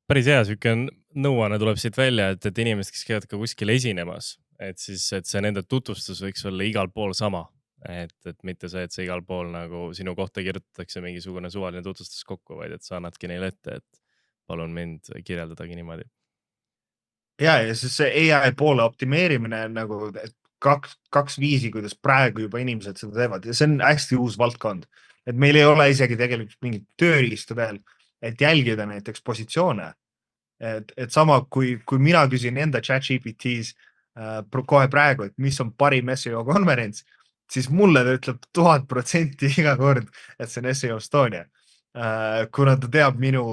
Päris hea, süke nõuanne tuleb siit välja, et inimesed, kes käivad ka kuskil esinemas, et see nende tutvustus võiks olla igal pool sama. Et mitte see, et see igal pool nagu sinu kohta kirjutatakse mingisugune suvaline tutvustus kokku, vaid et sa annadki neile ette, et palun mind kirjeldadagi niimoodi. Ja see AI poole optimeerimine nagu kaks viisi, kuidas praegu juba inimesed seda teevad ja see on hästi uus valdkond, et meil ei ole isegi tegelikult mingit tööriista veel, et jälgida näiteks positsioone. Et sama, kui mina küsin enda ChatGPTs kohe praegu, et mis on parim SEO konverents, siis mulle ta ütleb 1000% iga kord, et see on SEO Estonia. Kuna ta teab minu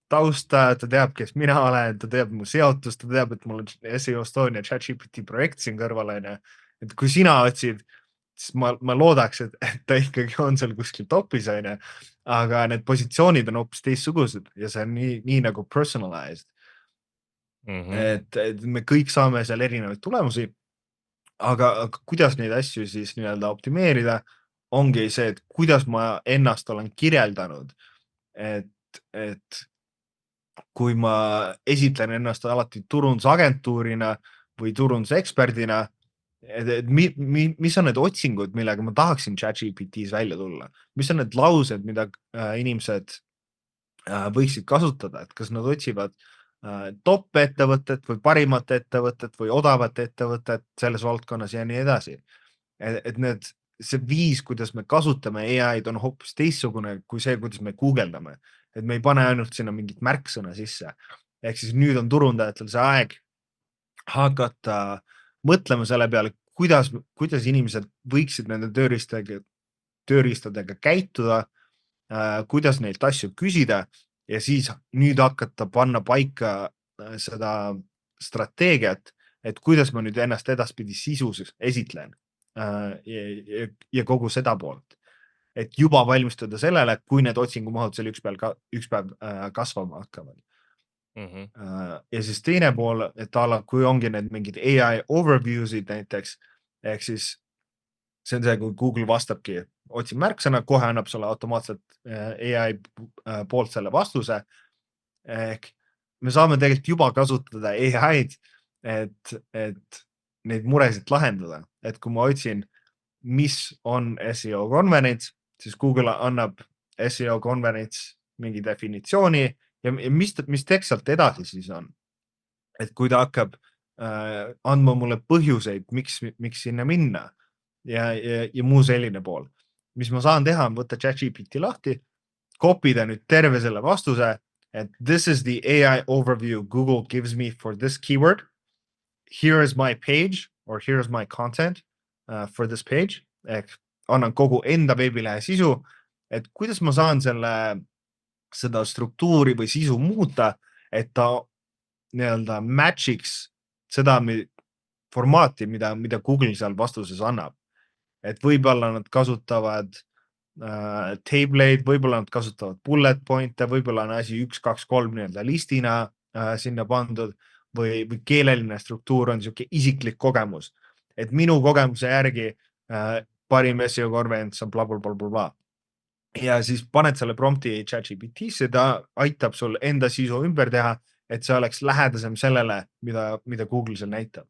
tausta, ta teab, kes mina olen, ta teab mu seotust, ta teab, et mul on SEO Estonia ChatGPT projekt siin kõrval. Et kui sina otsid, siis ma loodaks, et ta ikkagi on seal kuskil topis, aga need positsioonid on hoopis teistsugused ja see on nii nagu personalized. Et me kõik saame seal erinevaid tulemusi, aga kuidas neid asju siis nii-öelda optimeerida, ongi see, et kuidas ma ennast olen kirjeldanud, et kui ma esitlen ennast alati turundusagentuurina või turunduseksperdina, mis on need otsingud, millega ma tahaksin ChatGPTs välja tulla, mis on need laused, mida inimesed võiksid kasutada, et kas nad otsivad top ettevõtet või parimat ettevõtet või odavat ettevõtet selles valdkonnas ja nii edasi. Et see viis, kuidas me kasutame AI-d on hoopis teistsugune kui see, kuidas me guugeldame. Et me ei pane ainult sinna mingit märksõna sisse. Ehk siis nüüd on turundajatel see aeg hakata mõtlema selle peale, kuidas inimesed võiksid nende tööriistadega käituda, kuidas neilt asju küsida ja siis nüüd hakata panna paika seda strateegiat, et kuidas ma nüüd ennast edaspidi sisus esitlen ja kogu seda poolt. Et juba valmistada sellele, kui need otsingumahud seal üks päev kasvama hakkavad. Ja siis teine pool, et kui ongi need mingid AI overviewsid näiteks, ehk siis see on see, kui Google vastabki, otsib märksõna, kohe annab sulle automaatselt AI poolt selle vastuse. Ehk me saame tegelikult juba kasutada AI-d, et neid muresid lahendada. Et kui ma otsin, mis on SEO konverents, siis Google annab SEO konverents mingi definitsiooni ja mis tekst sealt edasi siis on. Et kui ta hakkab andma mulle põhjuseid, miks sinna minna ja muu selline pool. Mis ma saan teha, on võtta ChatGPT lahti, kopida nüüd terve selle vastuse, et this is the AI overview Google gives me for this keyword. Here is my page or here is my content for this page. Ehk annan kogu enda veebilehe sisu, et kuidas ma saan seda struktuuri või sisu muuta, et ta nii-öelda matchiks seda formaati, mida Google seal vastuses annab. Et võib-olla nad kasutavad tableid, võib-olla nad kasutavad bullet pointe, võib-olla on asi 1, 2, 3 nii-öelda listina sinna pandud või keeleline struktuur on siuke isiklik kogemus. Et minu kogemuse järgi parim SEO konverents on blablabla. Ja siis paned selle prompti ChatGPT-sse, ta aitab sul enda sisu ümber teha, et see oleks lähedasem sellele, mida Google seal näitab.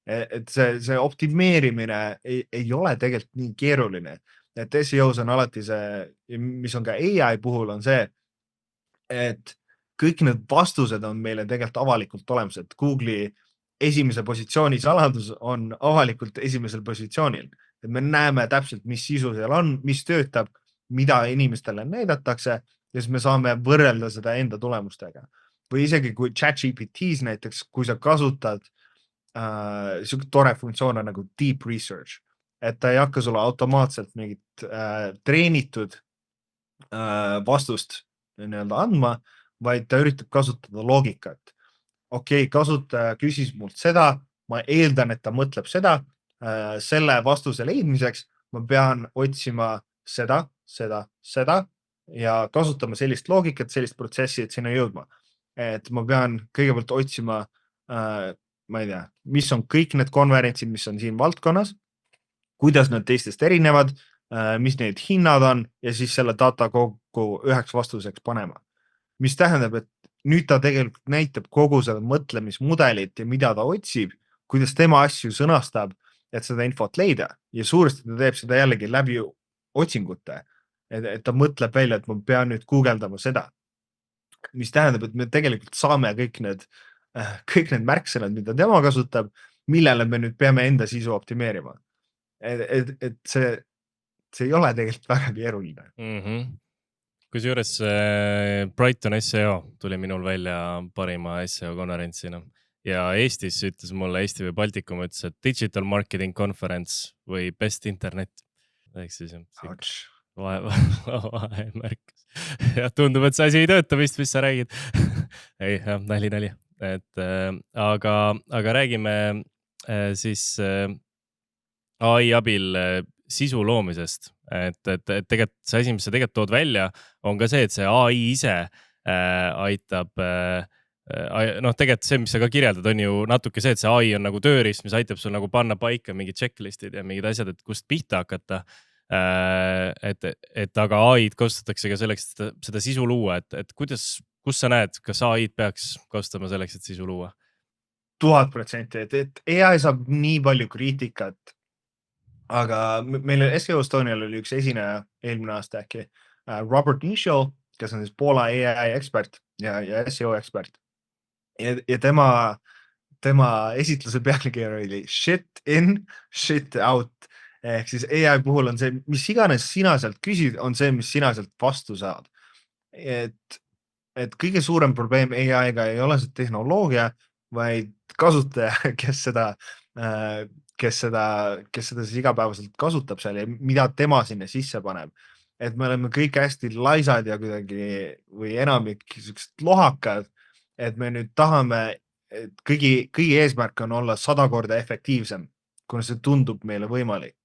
Et see optimeerimine ei ole tegelikult nii keeruline. Et SEOs on alati see, mis on ka AI puhul, on see, et kõik need vastused on meile tegelikult avalikult olemas, et Google'i esimese positsiooni saladus on avalikult esimesel positsioonil. Et me näeme täpselt, mis sisu seal on, mis töötab, mida inimestele näidatakse ja siis me saame võrrelda seda enda tulemustega. Või isegi kui ChatGPT's näiteks, kui sa kasutad siuke tore funktsioon nagu deep research, et ta ei hakka sulle automaatselt mingit treenitud vastust nii-öelda andma, vaid ta üritab kasutada loogikat. Okei, kasutaja küsis mult seda, ma eeldan, et ta mõtleb seda, selle vastuse leidmiseks ma pean otsima seda ja kasutama sellist loogikat, sellist protsessi, et sinna jõudma. Et ma pean kõigepealt otsima, ma ei tea, mis on kõik need konverentsid, mis on siin valdkonnas, kuidas nad teistest erinevad, mis need hinnad on ja siis selle data kokku üheks vastuseks panema. Mis tähendab, et nüüd ta tegelikult näitab kogu seda mõtlemismudelit ja mida ta otsib, kuidas tema asju sõnastab, et seda infot leida ja suuresti ta teeb seda jällegi läbi otsingute, et ta mõtleb välja, et ma pean nüüd guugeldama seda, mis tähendab, et me tegelikult saame kõik need märksõnad, mida tema kasutab, millele me nüüd peame enda sisu optimeerima. Et see ei ole tegelikult väga keeruline. Kusjuures Brighton SEO tuli minul välja parima SEO konverentsina ja Eestis ütles mulle Eesti või Baltikum ütles, et Digital Marketing Conference või Best Internet. Ehk siis vahemärk. Ja tundub, et see asi ei tööta vist, mis sa räägid. Ei, nali. Aga räägime siis AI abil sisu loomisest. Et tegelikult see asi, mis sa tegelikult tood välja, on ka see, et see AI ise aitab, tegelikult see, mis sa ka kirjeldad, on ju natuke see, et see AI on nagu tööriist, mis aitab sul nagu panna paika mingid checklistid ja mingid asjad, et kust pihta hakata. Et aga AI-d kasutatakse ka selleks, et seda sisu luua, et kus sa näed, kas AI-d peaks kasutama selleks, et sisu luua? 1000%, et AI saab nii palju kriitikat, aga meil SEO Estonial oli üks esineja eelmine aasta äkki, Robert Nischel, kes on siis Poola AI ekspert ja SEO ekspert. ja tema esitluse pealkiri oli shit in, shit out. Ehk siis AI puhul on see, mis iganes sina sealt küsid, on see, mis sina sealt vastu saad. Et kõige suurem probleem AI-ga ei ole see tehnoloogia, vaid kasutaja, kes seda siis igapäevaselt kasutab seal ja mida tema sinna sisse paneb. Et me oleme kõik hästi laisad ja kuidagi või enamik siuksed lohakad, et me nüüd tahame, et kõigi eesmärk on olla 100 korda efektiivsem, kuna see tundub meile võimalik.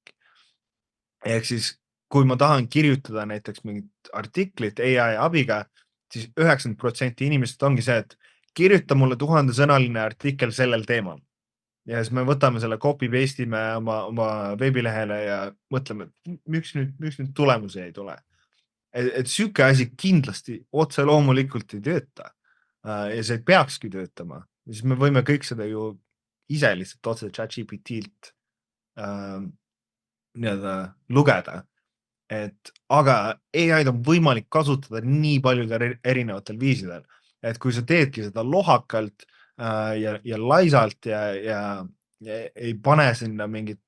Ehk siis, kui ma tahan kirjutada näiteks mingit artiklit AI abiga, siis 90% inimesed ongi see, et kirjuta mulle 1000-sõnaline artikkel sellel teemal. Ja siis me võtame selle copy paste ime oma veebilehele ja mõtleme, et miks nüüd tulemusi ei tule. Et siuke asi kindlasti otse loomulikult ei tööta. Ja see peakski töötama. Ja siis me võime kõik seda ju ise lihtsalt otse ChatGPT-lt lugeda. Aga AI-d on võimalik kasutada nii paljudel erinevatel viisidel, et kui sa teedki seda lohakalt ja laisalt ja ei pane sinna mingit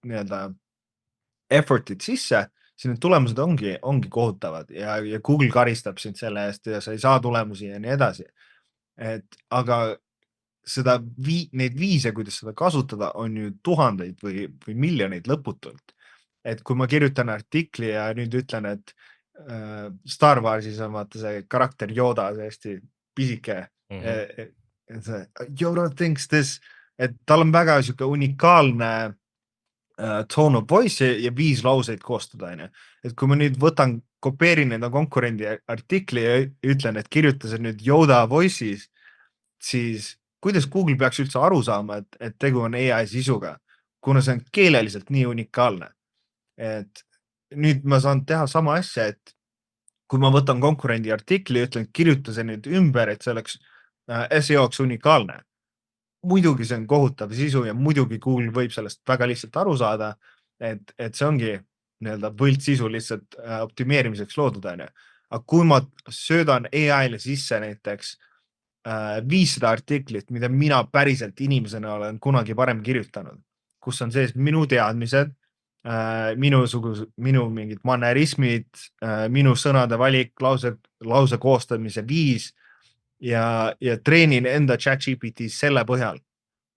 effort'it sisse, siis need tulemused ongi kohutavad ja Google karistab sind selle eest ja sa ei saa tulemusi ja nii edasi. Aga neid viise, kuidas seda kasutada, on ju tuhandeid või miljoneid lõputult. Et kui ma kirjutan artikli ja nüüd ütlen, et Star Warsis on vaata see karakter Yoda, see hästi pisike. Yoda thinks this, et tal on väga siuke unikaalne tone of voice ja 5 lauseid koostada. Et kui ma nüüd kopeerin enda konkurendi artikli ja ütlen, et kirjuta see nüüd Yoda voice'is, siis kuidas Google peaks üldse aru saama, et tegu on AI sisuga, kuna see on keeleliselt nii unikaalne. Et nüüd ma saan teha sama asja, et kui ma võtan konkurendi artikli ja ütlen, kirjuta see nüüd ümber, et see oleks SEO-ks unikaalne. Muidugi see on kohutav sisu ja muidugi Google võib sellest väga lihtsalt aru saada, et see ongi võlt sisu lihtsalt optimeerimiseks loodud. Aga kui ma söödan AI-le sisse näiteks 500 artiklit, mida mina päriselt inimesena olen kunagi varem kirjutanud, kus on sees minu teadmised, minu mingid manerismid, minu sõnade valik, lause koostamise viis ja treenin enda ChatGPT selle põhjal,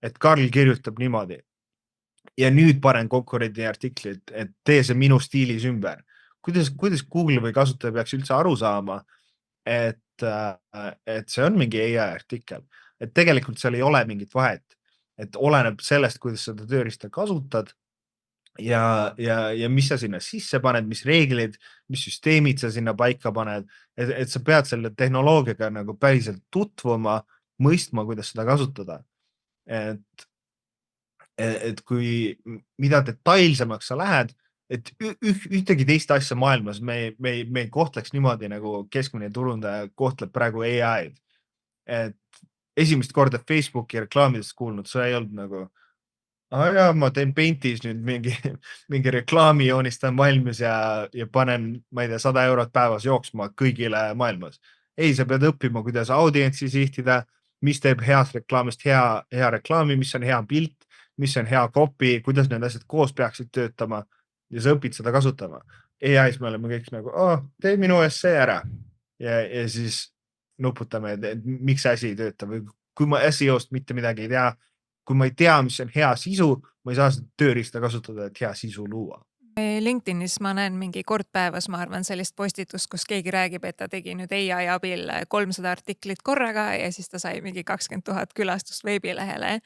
et Karl kirjutab niimoodi. Ja nüüd panen konkurendi artiklit, et tee see minu stiilis ümber. Kuidas Google või kasutaja peaks üldse aru saama, et see on mingi AI artikkel, et tegelikult seal ei ole mingit vahet, et oleneb sellest, kuidas seda tööriista kasutad ja mis sa sinna sisse paned, mis reeglid, mis süsteemid sa sinna paika paned, et sa pead selle tehnoloogiaga nagu päriselt tutvuma, mõistma, kuidas seda kasutada. Et kui mida detailsemaks sa lähed, et ühtegi teist asja maailmas me ei kohtleks niimoodi, nagu keskmine turundaja kohtleb praegu AI-d. Et esimest korda Facebooki reklaamidest kuulnud, sa ei olnud nagu ma teen Paintis nüüd mingi reklaami joonistan valmis ja panen, ma ei tea, 100 eurot päevas jooksma kõigile maailmas. Ei, sa pead õppima, kuidas audientsi sihtida, mis teeb heast reklaamist hea reklaami, mis on hea pilt, mis on hea copy, kuidas need asjad koos peaksid töötama ja sa õpid seda kasutama. AI-s me oleme kõik nagu, tee minu essee ära ja siis nuputame, et miks asi ei tööta või kui ma SEO-st mitte midagi ei tea, kui ma ei tea, mis on hea sisu, ma ei saa seda tööriista kasutada, et hea sisu luua. LinkedInis ma näen mingi kord päevas, ma arvan, sellist postitust, kus keegi räägib, et ta tegi nüüd AI abil 300 artiklit korraga ja siis ta sai mingi 20 000 külastust veebilehele.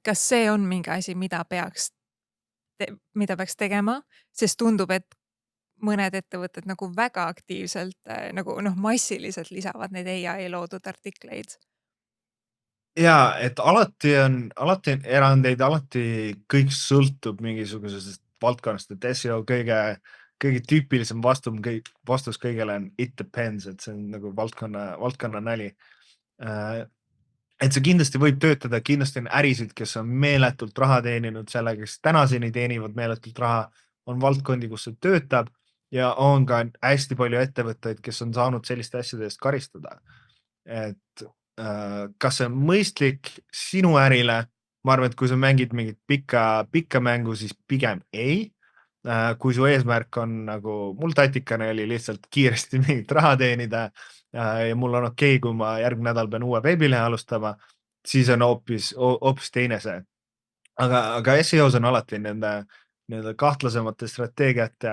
Kas see on mingi asi, mida peaks tegema? Sest tundub, et mõned ettevõtted nagu väga aktiivselt nagu massiliselt lisavad neid AI loodud artikleid. Ja, et alati on erandeid, alati kõik sõltub mingisugusest valdkonnast, et SEO kõige tüüpilisem vastus kõigele on it depends, et see on nagu valdkonna näli. Et see kindlasti võib töötada, kindlasti on ärisid, kes on meeletult raha teeninud sellega, kes tänaseni teenivad meeletult raha, on valdkondi, kus see töötab ja on ka hästi palju ettevõtteid, kes on saanud selliste asjade eest karistada. kas see on mõistlik sinu ärile? Ma arvan, et kui sa mängid mingit pikka mängu, siis pigem ei. Kui su eesmärk on nagu, mul tatikane oli lihtsalt kiiresti mingit raha teenida ja mul on okei, kui ma järgmine nädal pean uue veebilehe alustama, siis on hoopis teine see. Aga SEOs on alati nende kahtlasemate strateegiate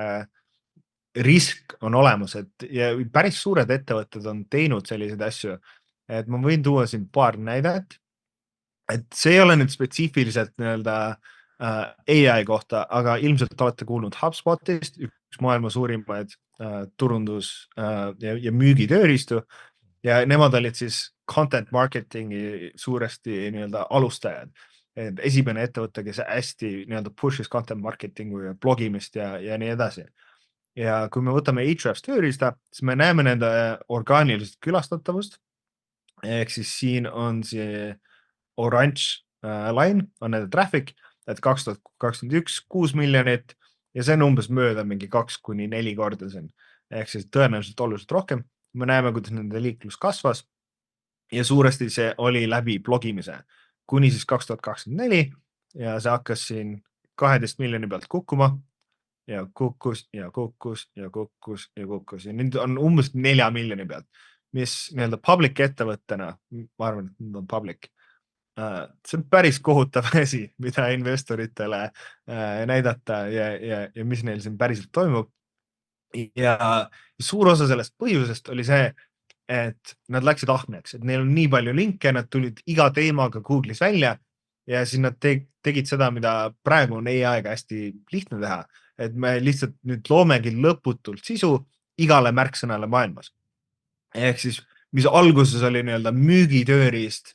risk on olemas, et ja päris suured ettevõtted on teinud selliseid asju, et ma võin tuua siin paar näidet, et see ei ole nüüd spetsiifiliselt nii-öelda AI kohta, aga ilmselt olete kuulnud HubSpotist, üks maailma suurimaid turundus ja müügitööriistu ja nemad olid siis content marketingi suuresti nii-öelda alustajad. Et esimene ettevõte, kes hästi nii-öelda push'is content marketingu ja blogimist ja nii edasi. Ja kui me võtame Ahrefs tööriista, siis me näeme nende orgaanilist külastatavust. Ehk siis siin on see orange line, on nende traffic, et 2021 6 miljonit ja see on umbes mööda mingi 2-4 korda siin. Ehk siis tõenäoliselt oluliselt rohkem. Me näeme, kuidas nende liiklus kasvas ja suuresti see oli läbi blogimise. Kuni siis 2024 ja see hakkas siin 12 miljoni pealt kukkuma ja kukkus ja nüüd on umbes 4 miljoni pealt, mis nii-öelda public ettevõttena, ma arvan, et nüüd on public. See on päris kohutav asi, mida investoritele näidata ja mis neil siin päriselt toimub. Ja suur osa sellest põhjusest oli see, et nad läksid ahneks, et neil on nii palju linke, nad tulid iga teemaga Google'is välja ja siis nad tegid seda, mida praegu on AI-ga hästi lihtne teha, et me lihtsalt nüüd loomegi lõputult sisu igale märksõnale maailmas. Ehk siis, mis alguses oli nii-öelda müügitööriist,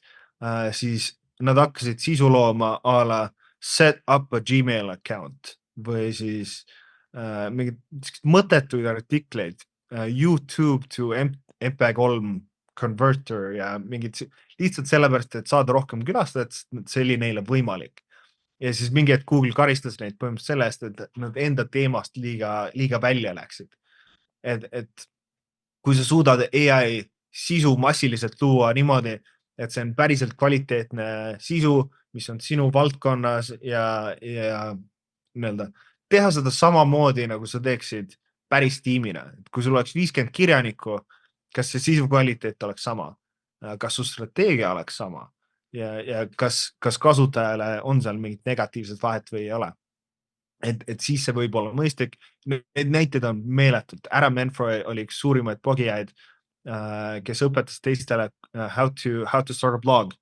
siis nad hakkasid sisu looma a la set up a Gmail account või siis mingid mõttetuid artikleid, YouTube to MP3 converter ja mingid lihtsalt sellepärast, et saada rohkem külastajat, see oli neile võimalik. Ja siis mingi hetk Google karistas neid põhimõtteliselt selle eest, et nad enda teemast liiga välja läksid. Et kui sa suudad AI sisu massiliselt luua niimoodi, et see on päriselt kvaliteetne sisu, mis on sinu valdkonnas ja nii-öelda teha seda samamoodi, nagu sa teeksid päris tiimina. Et kui sul oleks 50 kirjanikku, kas see sisu kvaliteet oleks sama, kas su strateegia oleks sama ja kas kasutajale on seal mingit negatiivset vahet või ei ole. Et siis see võib olla mõistlik. Need näited on meeletult. Adam Manfroy oli üks suurimaid blogijaid, kes õpetas teistele how to start a blog,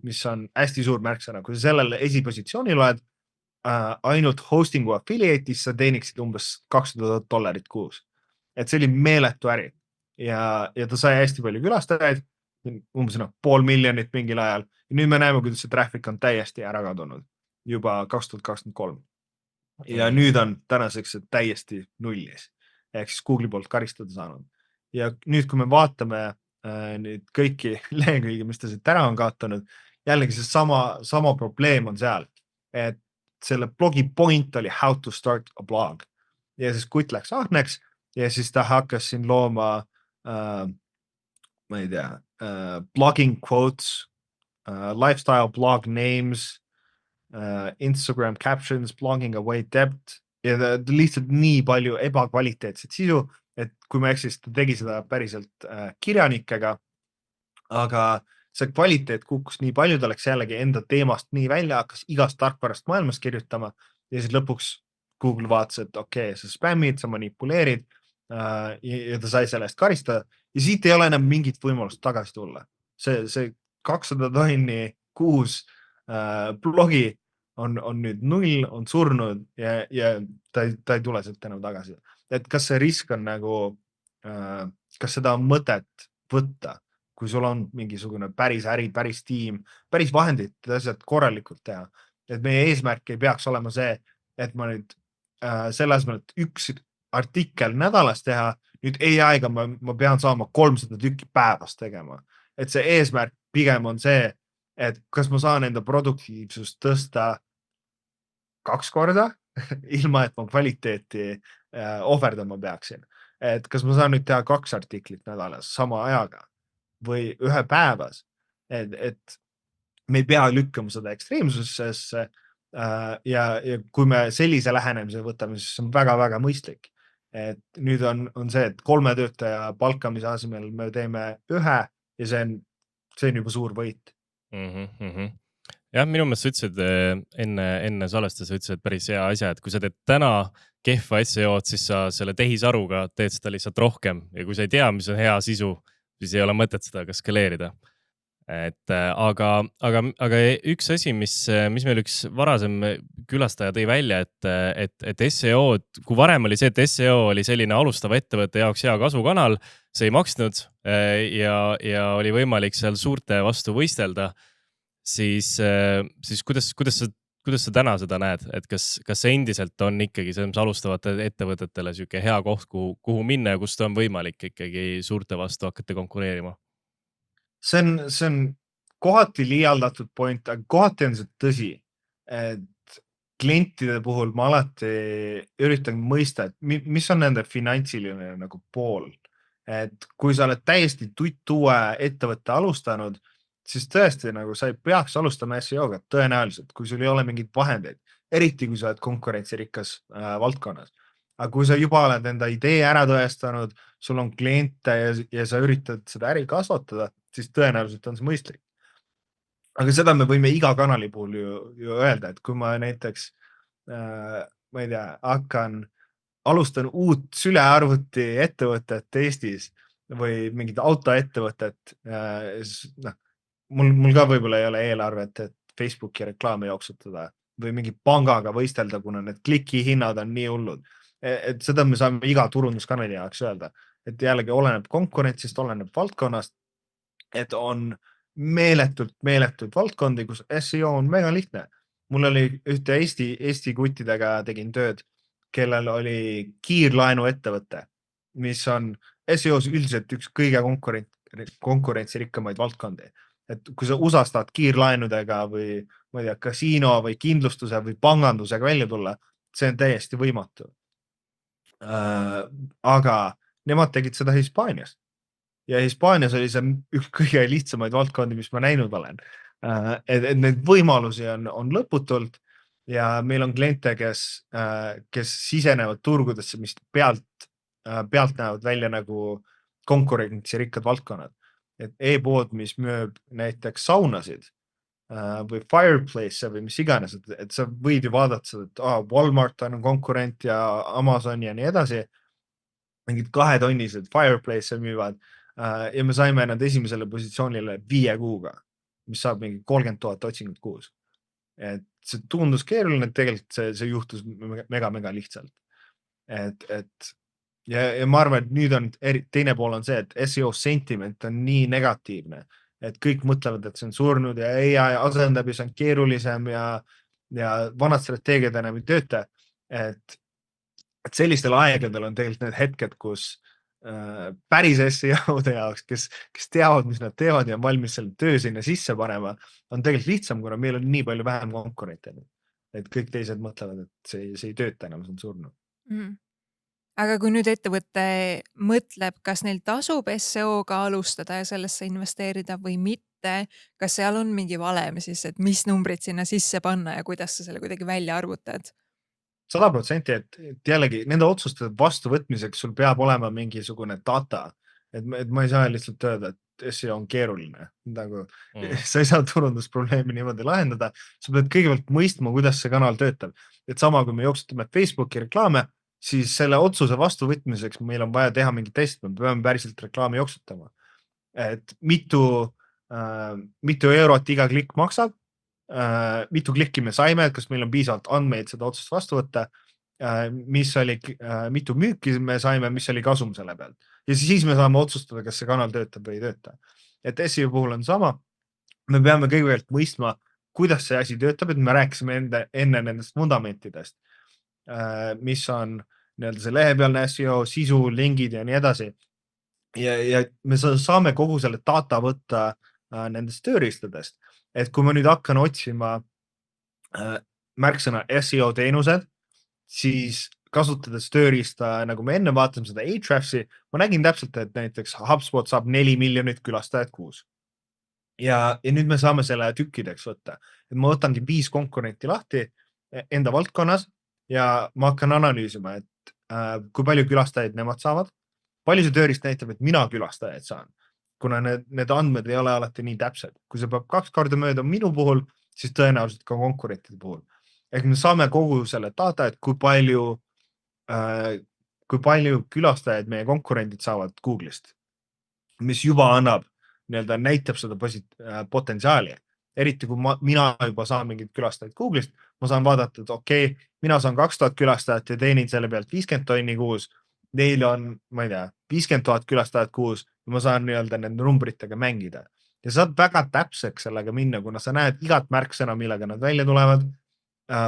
mis on hästi suur märksõna. Kui sa sellele esipositsiooni loed, ainult hostingu affiliate'is sa teeniksid umbes $200 kuus. Et see oli meeletu äri ja ta sai hästi palju külastajaid, umbes 500,000 mingil ajal. Ja nüüd me näeme, kuidas see traffic on täiesti ära kadunud juba 2023. Ja nüüd on tänaseks täiesti nullis. Ehk siis Google'i poolt karistada saanud. Ja nüüd, kui me vaatame nüüd kõiki lehekülgi, mis ta siit ära on kaotanud, jällegi see sama probleem on seal, et selle blogi point oli how to start a blog. Ja siis kutt läks ahneks ja siis ta hakkas siin looma, ma ei tea, blogging quotes, lifestyle blog names, Instagram captions, blogging away depth ja ta lihtsalt nii palju ebakvaliteetset sisu, et kui ma eksis, ta tegi seda päriselt kirjanikega, aga see kvaliteet kukkus nii palju, ta läks jällegi enda teemast nii välja, hakkas igast tarkvarast maailmas kirjutama ja siis lõpuks Google vaatas, et okei, sa spämmid, sa manipuleerid ja ta sai selle eest karistada ja siit ei ole enam mingit võimalust tagasi tulla. See 200 tonni kuus blogi on nüüd null, on surnud ja ta ei tule sealt enam tagasi. Et kas see risk on nagu, kas seda on mõtet võtta, kui sul on mingisugune päris äri, päris tiim, päris vahendid, asjad korralikult teha. Et meie eesmärk ei peaks olema see, et ma nüüd selles mõttes üks artikkel nädalas teha, nüüd AI-ga ma pean saama 300 tükki päevas tegema. Et see eesmärk pigem on see, et kas ma saan enda produktiivsust tõsta 2 korda, ilma et ma kvaliteeti ohverdama peaksin. Et kas ma saan nüüd teha 2 artiklit nädalas sama ajaga või 1 päevas. et me ei pea lükkama seda ekstreemsusesse ja kui me sellise lähenemise võtame, siis see on väga-väga mõistlik. Et nüüd on see, et 3 töötaja palkamise asemel me teeme 1 ja see on juba suur võit. Jah, minu meelest sa ütlesid enne salvestuse ütlesid päris hea asja, et kui sa teed täna kehva SEO-d, siis sa selle tehisaruga teed seda lihtsalt rohkem ja kui sa ei tea, mis on hea sisu, siis ei ole mõtet seda ka skaleerida. Aga üks asi, mis meil üks varasem külastaja tõi välja, et SEO, kui varem oli see, et SEO oli selline alustava ettevõtte jaoks hea kasvukanal, see ei maksnud ja oli võimalik seal suurte vastu võistelda, siis kuidas sa täna seda näed, et kas see endiselt on ikkagi selles alustavate ettevõtetele siuke hea koht, kuhu minna ja kust on võimalik ikkagi suurte vastu hakata konkureerima? See on kohati liialdatud point, aga kohati on see tõsi, et klientide puhul ma alati üritan mõista, et mis on nende finantsiline nagu pool. Et kui sa oled täiesti tuue ettevõtte alustanud, siis tõesti nagu sa ei peaks alustama SEO-ga tõenäoliselt, kui sul ei ole mingid vahendeid, eriti kui sa oled konkurentsirikas valdkonnas. Aga kui sa juba oled enda idee ära tõestanud, sul on kliente ja sa üritad seda äri kasvatada, siis tõenäoliselt on see mõistlik. Aga seda me võime iga kanali puhul ju öelda, et kui ma näiteks, ma ei tea, alustan uut sülearvuti ettevõtet Eestis või mingit autoettevõtet, mul ka võib-olla ei ole eelarvet, et Facebooki reklaame jooksutada või mingi pangaga võistelda, kuna need klikihinnad on nii hullud. Et seda me saame iga turunduskanali jaoks öelda, et jällegi oleneb konkurentsist, oleneb valdkonnast, et on meeletult valdkondi, kus SEO on mega lihtne. Mul oli ühte Eesti kuttidega tegin tööd, kellel oli kiirlaenu ettevõte, mis on SEOs üldiselt üks kõige konkurentsirikkamaid valdkondi. Et kui sa USA-s tahad kiirlaenudega või ma ei tea, kasiino või kindlustuse või pangandusega välja tulla, see on täiesti võimatu. Aga nemad tegid seda Hispaanias ja Hispaanias oli see üks kõige lihtsamaid valdkondi, mis ma näinud olen. Et need võimalusi on lõputult ja meil on kliente, kes sisenevad turgudesse, mis pealt näevad välja nagu konkurentsirikkad valdkonnad. Et e-pood, mis müüb näiteks saunasid või Fireplace või mis iganes, et sa võid ju vaadata seda, et Walmart on konkurent ja Amazon ja nii edasi. Mingid 2-tonnised Fireplace müüvad ja me saime nad esimesele positsioonile 5 kuuga, mis saab mingi 30 000 otsingut kuus. Et see tundus keeruline, et tegelikult see juhtus mega lihtsalt. Ja ma arvan, et nüüd on teine pool on see, et SEO sentiment on nii negatiivne, et kõik mõtlevad, et see on surnud ja AI asendab ja see on keerulisem ja vanad strateegiad enam ei tööta. Et sellistel aegadel on tegelikult need hetked, kus päris SEO-de jaoks, kes teavad, mis nad teevad ja on valmis selle töö sinna sisse panema, on tegelikult lihtsam, kuna meil on nii palju vähem konkurente. Et kõik teised mõtlevad, et see ei tööta enam, see on surnud. Aga kui nüüd ettevõte mõtleb, kas neil tasub SEO-ga alustada ja sellesse investeerida või mitte, kas seal on mingi valem siis, et mis numbrid sinna sisse panna ja kuidas sa selle kuidagi välja arvutad? 100%, et jällegi nende otsuste vastuvõtmiseks sul peab olema mingisugune data, et ma ei saa lihtsalt öelda, et SEO on keeruline. Sa ei saa turundusprobleemi niimoodi lahendada, sa pead kõigepealt mõistma, kuidas see kanal töötab. Et sama, kui me jooksutame Facebooki reklaame, siis selle otsuse vastuvõtmiseks meil on vaja teha mingi test, me peame päriselt reklaami jooksutama. Et mitu eurot iga klikk maksab, mitu klikki me saime, et kas meil on piisavalt andmeid seda otsust vastu võtta, mitu müüki me saime, mis oli kasum selle pealt. Ja siis me saame otsustada, kas see kanal töötab või ei tööta. Et SEO puhul on sama, me peame kõigepealt mõistma, kuidas see asi töötab, et me rääkisime enne nendest fundamentidest, mis on see lehepealne SEO, sisu, lingid ja nii edasi. Ja me saame kogu selle data võtta nendest tööriistadest. Et kui ma nüüd hakkan otsima märksõna SEO teenused, siis kasutades tööriista, nagu me enne vaatame seda Ahrefsi, ma nägin täpselt, et näiteks HubSpot saab 4 miljonit külastajat kuus. ja nüüd me saame selle tükkideks võtta. Et ma võtangi 5 konkurenti lahti enda valdkonnas ja ma hakkan analüüsima, et kui palju külastajaid nemad saavad. Palju see tööriist näitab, et mina külastajaid saan, kuna need andmed ei ole alati nii täpsed. Kui see peab 2 korda mööda minu puhul, siis tõenäoliselt ka konkurentide puhul. Ehk me saame kogu selle data, et kui palju külastajaid meie konkurendid saavad Google'ist, mis juba annab, näitab seda potentsiaali. Eriti kui mina juba saan mingid külastajaid Google'ist, ma saan vaadata, et okei, mina saan 2000 külastajat ja teenin selle pealt 50 tonni kuus. Neil on, ma ei tea, 50 000 külastajat kuus ja ma saan nende numbritega mängida. Ja saad väga täpseks sellega minna, kuna sa näed igat märksõna, millega nad välja tulevad,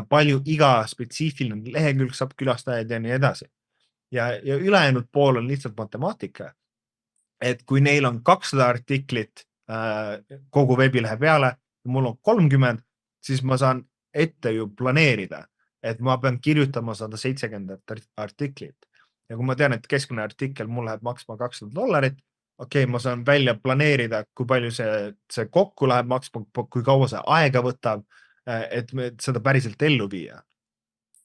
palju iga spetsiifiline lehekülg saab külastajaid ja nii edasi. Ja ülejäänud pool on lihtsalt matemaatika. Et kui neil on 200 artiklit kogu veebilehe peale, mul on 30, siis ma saan ette ju planeerida, et ma pean kirjutama 170 artiklit. Ja kui ma tean, et keskmine artikkel mul läheb maksma $200, okei, ma saan välja planeerida, kui palju see kokku läheb maksma, kui kaua see aega võtab, et seda päriselt ellu viia.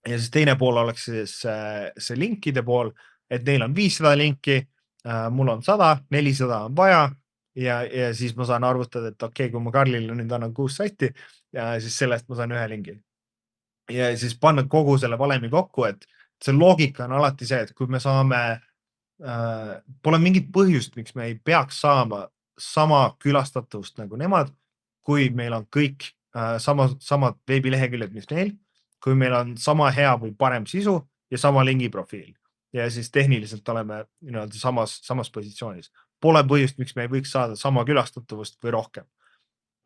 Ja siis teine pool oleks siis see linkide pool, et neil on 500 linki, mul on 100, 400 on vaja ja siis ma saan arvutada, et okei, kui ma Karlile nüüd annan 6 sati, siis sellest ma saan 1 lingi. Ja siis panna kogu selle valemi kokku, et see loogika on alati see, et kui me saame, pole mingit põhjust, miks me ei peaks saama sama külastatavust nagu nemad, kui meil on kõik samad veebileheküljed, mis neil, kui meil on sama hea või parem sisu ja sama lingiprofiil ja siis tehniliselt oleme samas positsioonis. Pole põhjust, miks me ei võiks saada sama külastatavust või rohkem.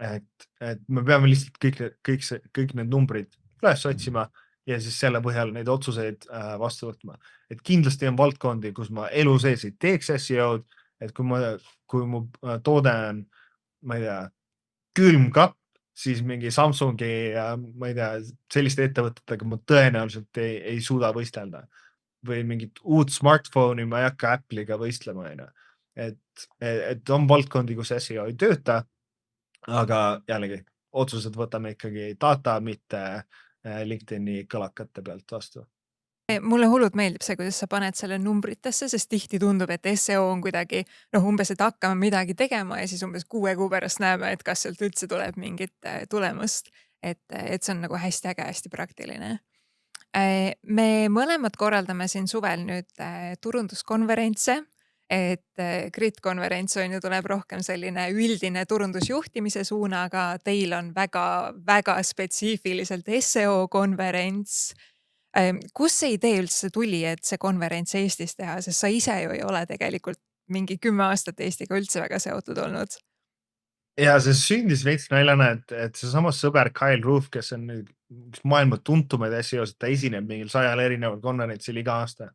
Et me peame lihtsalt kõik need numbrid üles otsima ja siis selle põhjal neid otsuseid vastu võtma. Et kindlasti on valdkondi, kus ma elu sees ei teeks SEO-d, et kui mu toode on, ma ei tea, külmkapp, siis mingi Samsungi ja ma ei tea, selliste ettevõtetega ma tõenäoliselt ei suuda võistelda. Või mingit uut smartphone'i ma ei hakka Apple'iga võistlema. Et on valdkondi, kus SEO ei tööta, aga jällegi otsused võtame ikkagi data, mitte LinkedIni kõlakate pealt vastu. Mulle hullult meeldib see, kuidas sa paned selle numbritesse, sest tihti tundub, et SEO on kuidagi umbes, et hakkame midagi tegema ja siis umbes 6 kuu pärast näeme, et kas sealt üldse tuleb mingit tulemust. Et see on nagu hästi äge, hästi praktiline. Me mõlemad korraldame siin suvel nüüd turunduskonverentse, et Grit-konverents on ju tuleb rohkem selline üldine turundusjuhtimise suunaga, teil on väga spetsiifiliselt SEO-konverents. Kus see idee üldse tuli, et see konverents Eestis teha, sest sa ise ju ei ole tegelikult mingi 10 aastat Eestiga üldse väga seotud olnud? Ja see sündis veits naljana, et see sama sõber Kyle Roof, kes on nüüd üks maailma tuntumaid SEO-sid, ta esineb mingil 100 erineval konverentsil iga aasta.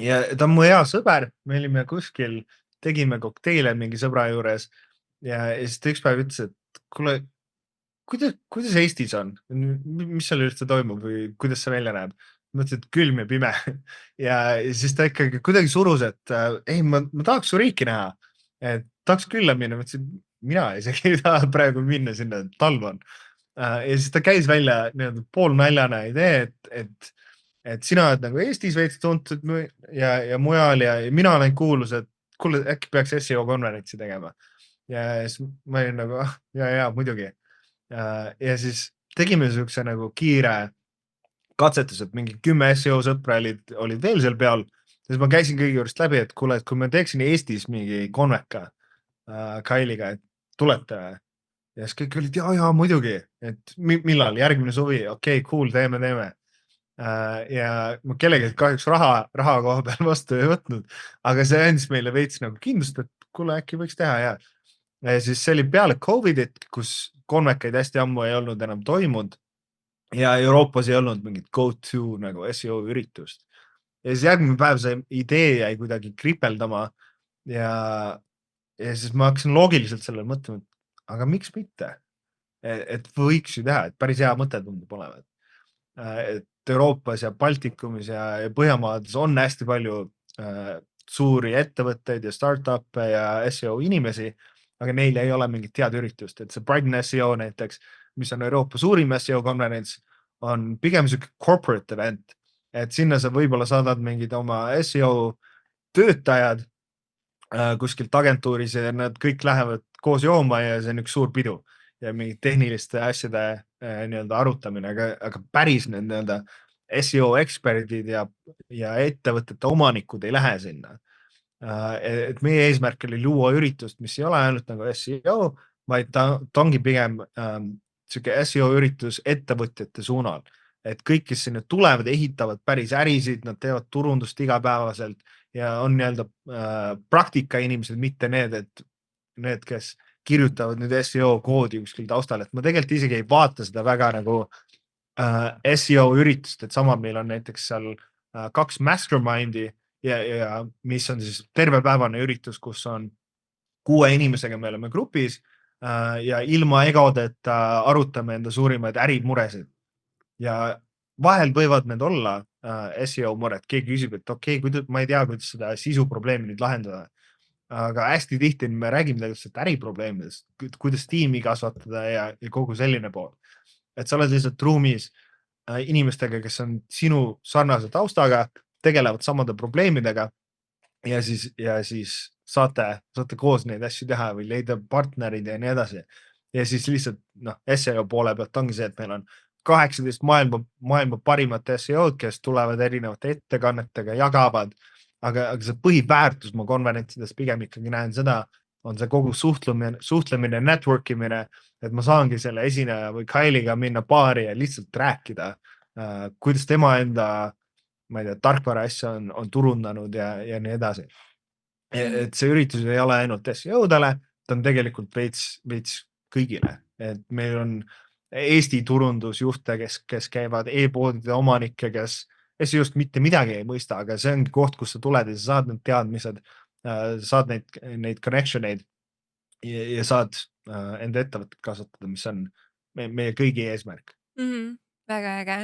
Ja ta on mu hea sõber, me olime kuskil, tegime kokteile mingi sõbra juures ja siis ta üks päev ütles, et kuule, kuidas Eestis on? Mis seal üldse toimub või kuidas see välja näeb? Mõtlesin, et külm ja pime ja siis ta ikkagi kuidagi surus, et ei, ma tahaks su riiki näha, et tahaks külla minna, mõtlesin, mina isegi ei taha praegu minna sinna, talv on. Ja siis ta käis välja pool naljana idee, et sina oled nagu Eestis veits tuntud ja mujal ja mina olen kuulus, et kuule, äkki peaks SEO konverentsi tegema. Ja siis ma olin nagu, ja muidugi. Ja siis tegime niisuguse nagu kiire katsetus, et mingi 10 SEO sõpra olid veel seal peal. Siis ma käisin kõigi juurest läbi, et kuule, et kui me teeksin Eestis mingi konveka Kailiga, et tulete. Ja siis kõik olid, ja muidugi, et millal, järgmine suvi, okei, cool, teeme. Ja ma kellegi kahjuks raha koha peal vastu ei võtnud, aga see andis meile veits nagu kindlust, et kuule, äkki võiks teha ja siis see oli peale COVID-it, kus konvekaid hästi ammu ei olnud enam toimunud ja Euroopas ei olnud mingit go-to nagu SEO üritust. Ja siis järgmine päev see idee jäi kuidagi kripeldama ja siis ma hakkasin loogiliselt sellele mõtlema, et aga miks mitte? Et võiks ju teha, et päris hea mõte tundub olema. Et Euroopas ja Baltikumis ja Põhjamaades on hästi palju suuri ettevõtteid ja startup'e ja SEO inimesi aga neil ei ole mingit head üritust, et see Brighton SEO näiteks, mis on Euroopa suurim SEO konverents, on pigem siuke corporate event, et sinna sa võib-olla saadad mingid oma SEO töötajad kuskilt agentuuris ja nad kõik lähevad koos jooma ja see on üks suur pidu ja mingid tehniliste asjade nii-öelda arutamine, aga päris need nii-öelda SEO eksperdid ja ettevõtete omanikud ei lähe sinna. Et meie eesmärk oli luua üritust, mis ei ole ainult nagu SEO, vaid ta ongi pigem siuke SEO üritus ettevõtjate suunal, et kõik, kes sinna tulevad, ehitavad päris ärisid, nad teevad turundust igapäevaselt ja on nii-öelda praktika inimesed, mitte need, kes kirjutavad nüüd SEO koodi kuskil taustal, et ma tegelikult isegi ei vaata seda väga nagu SEO üritust, et sama meil on näiteks seal 2 mastermindi ja mis on siis tervepäevane üritus, kus on 6 inimesega me oleme grupis ja ilma egodeta arutame enda suurimaid ärimuresid. Ja vahel võivad need olla SEO mured, keegi küsib, et okei, ma ei tea, kuidas seda sisuprobleemi nüüd lahendada. Aga hästi tihti me räägime tegelikult äriprobleemidest, kuidas tiimi kasvatada ja kogu selline pool. Et sa oled lihtsalt ruumis inimestega, kes on sinu sarnase taustaga, tegelevad samade probleemidega ja siis saate koos neid asju teha või leida partnerid ja nii edasi. Ja siis lihtsalt SEO poole pealt ongi see, et meil on 18 maailma parimat SEO-d, kes tulevad erinevate ettekannetega, jagavad, aga see põhiväärtus ma konverentsides pigem ikkagi näen seda, on see kogu suhtlemine, network imine, et ma saangi selle esineja või Kailiga minna baari ja lihtsalt rääkida, kuidas tema enda, ma ei tea, tarkvara asja on turundanud ja nii edasi. Et see üritus ei ole ainult SEO-dele, ta on tegelikult veits kõigile, et meil on Eesti turundusjuhte, kes käivad e-poodide omanikke, kes SEO-st mitte midagi ei mõista, aga see ongi koht, kus sa tuled ja sa saad need teadmised, saad neid connection eid ja saad enda ettevõtet kasvatada, mis on meie kõigi eesmärk. Väga äge.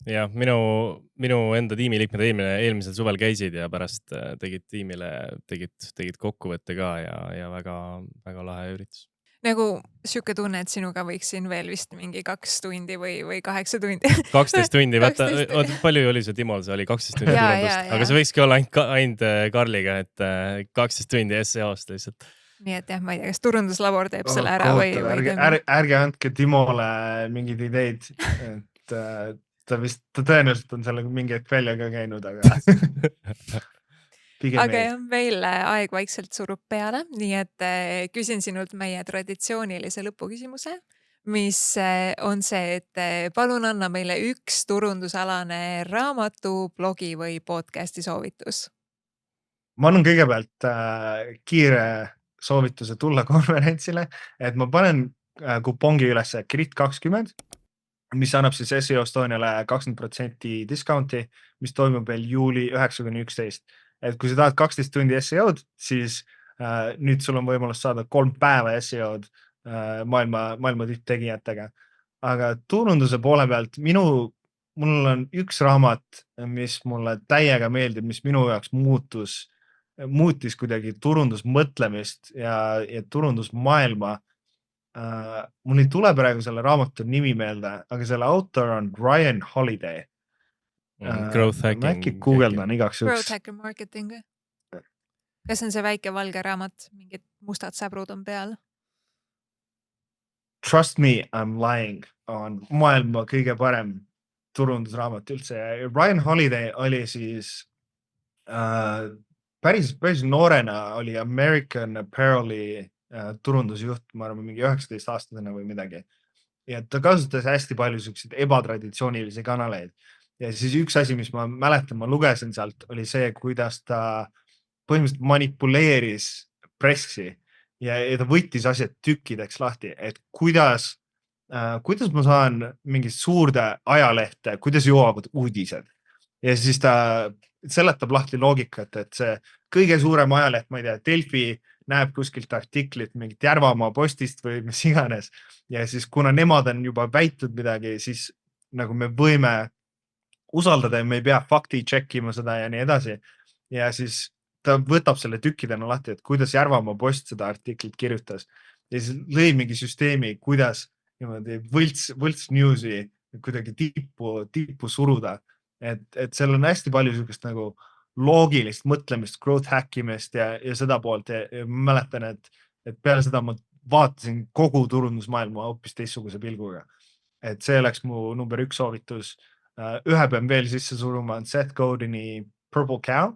Ja minu enda tiimiliikmed eelmisel suvel käisid ja pärast tegid tiimile, tegid kokkuvõtte ka ja väga, väga lahe üritus. Nagu siuke tunne, et sinuga võiksin veel vist mingi 2 tundi või 8 tundi. 12 tundi, vaata, palju oli see Timol, see oli 12 tundi turundust, aga see võikski olla ainult Karliga, et 12 tundi SEO-st lihtsalt. Nii et jah, ma ei tea, kas turunduslabor teeb selle ära või ärge andke Timole mingeid ideid, et ta tõenäoliselt on sellega mingi hetk välja ka käinud, aga jah, meil aeg vaikselt surub peale, nii et küsin sinult meie traditsioonilise lõpuküsimuse, mis on see, et palun anna meile 1 turundusalane raamatu, blogi või podcasti soovitus. Ma annan kõigepealt kiire soovituse tulla konverentsile, et ma panen kupongi üles Grit20, mis annab siis SEO Estoniale 20% discounti, mis toimub veel juuli 9-11. Et kui sa tahad 12 tundi SEO-d, siis nüüd sul on võimalus saada 3 päeva SEO-d maailma tipptegijatega. Aga turunduse poole pealt mul on 1 raamat, mis mulle täiega meeldib, mis minu jaoks muutis kuidagi turundusmõtlemist ja turundusmaailma. Mul ei tule praegu selle raamatu nimi meelde, aga selle autor on Ryan Holiday. Growth hacking. Ma äkki guugeldan igaks juhuks. Growth hacker marketing. Kas on see väike valge raamat, mingid mustad säbrud on peal? Trust me, I'm lying on maailma kõige parem turundusraamat üldse. Ryan Holiday oli siis päris noorena oli American Apparel'i turundusjuht, ma arvan, mingi 19-aastasena või midagi. Ja ta kasutas hästi palju selliseid ebatraditsioonilisi kanaleid. Ja siis üks asi, mis ma mäletan, ma lugesin sealt, oli see, kuidas ta põhimõtteliselt manipuleeris pressi ja ta võttis asjad tükkideks lahti, et kuidas ma saan mingi suurde ajalehte, kuidas jõuavad uudised. Ja siis ta seletab lahti loogikat, et see kõige suurem ajaleht, ma ei tea, Delfi näeb kuskilt artiklit mingit Järvamaa postist või mis iganes. Ja siis kuna nemad on juba väitud midagi, siis nagu me võime usaldada ja me ei pea fakti checkima seda ja nii edasi. Ja siis ta võtab selle tükkidena lahti, et kuidas Järvamaa Post seda artiklit kirjutas ja siis lõi mingi süsteemi, kuidas niimoodi võlts news'i kuidagi tippu suruda. Et seal on hästi palju sükest nagu loogilist mõtlemist, growth hackimist ja seda poolt ja ma mäletan, et peale seda ma vaatasin kogu turundusmaailma hoopis teistsuguse pilguga. Et see oleks mu number 1 soovitus. Ühe pean veel sisse suruma on Seth Godini Purple Cow,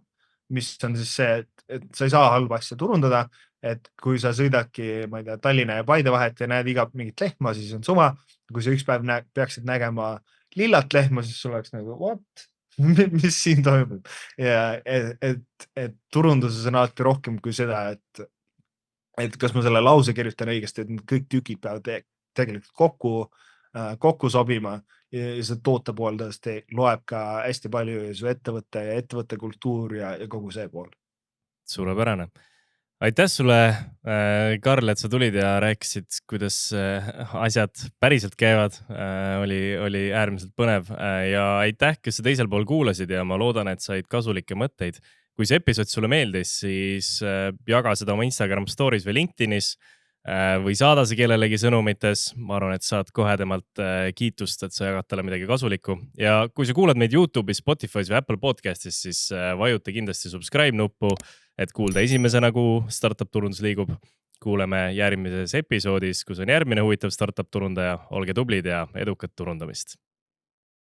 mis on siis see, et sa ei saa halba asja turundada, et kui sa sõidadki, ma ei tea, Tallinna ja Paide vahet ja näed iga mingit lehma, siis on suva. Kui sa üks päev peaksid nägema lillat lehma, siis sul oleks nagu, what? Mis siin toimub? Ja et turunduses on alati rohkem kui seda, et kas ma selle lause kirjutan õigesti, et need kõik tükid peavad tegelikult kokku sobima ja see toote pool tõesti loeb ka hästi palju ja su ettevõtte kultuur ja kogu see pool. Suurepärane. Aitäh sulle, Karl, et sa tulid ja rääkisid, kuidas asjad päriselt käivad. Oli äärmiselt põnev ja aitäh, kes sa teisel pool kuulasid ja ma loodan, et said kasulikke mõtteid. Kui see episood sulle meeldis, siis jaga seda oma Instagram stories või LinkedInis või saada see kellelegi sõnumites. Ma arvan, et saad kohe temalt kiitust, et sa jagad talle midagi kasulikku. Ja kui sa kuulad meid YouTube'is, Spotify's või Apple Podcastis, siis vajuta kindlasti subscribe nuppu, et kuulda esimesena, kuhu startup turundus liigub. Kuuleme järgmises episoodis, kus on järgmine huvitav startup turundaja. Olge tublid ja edukat turundamist.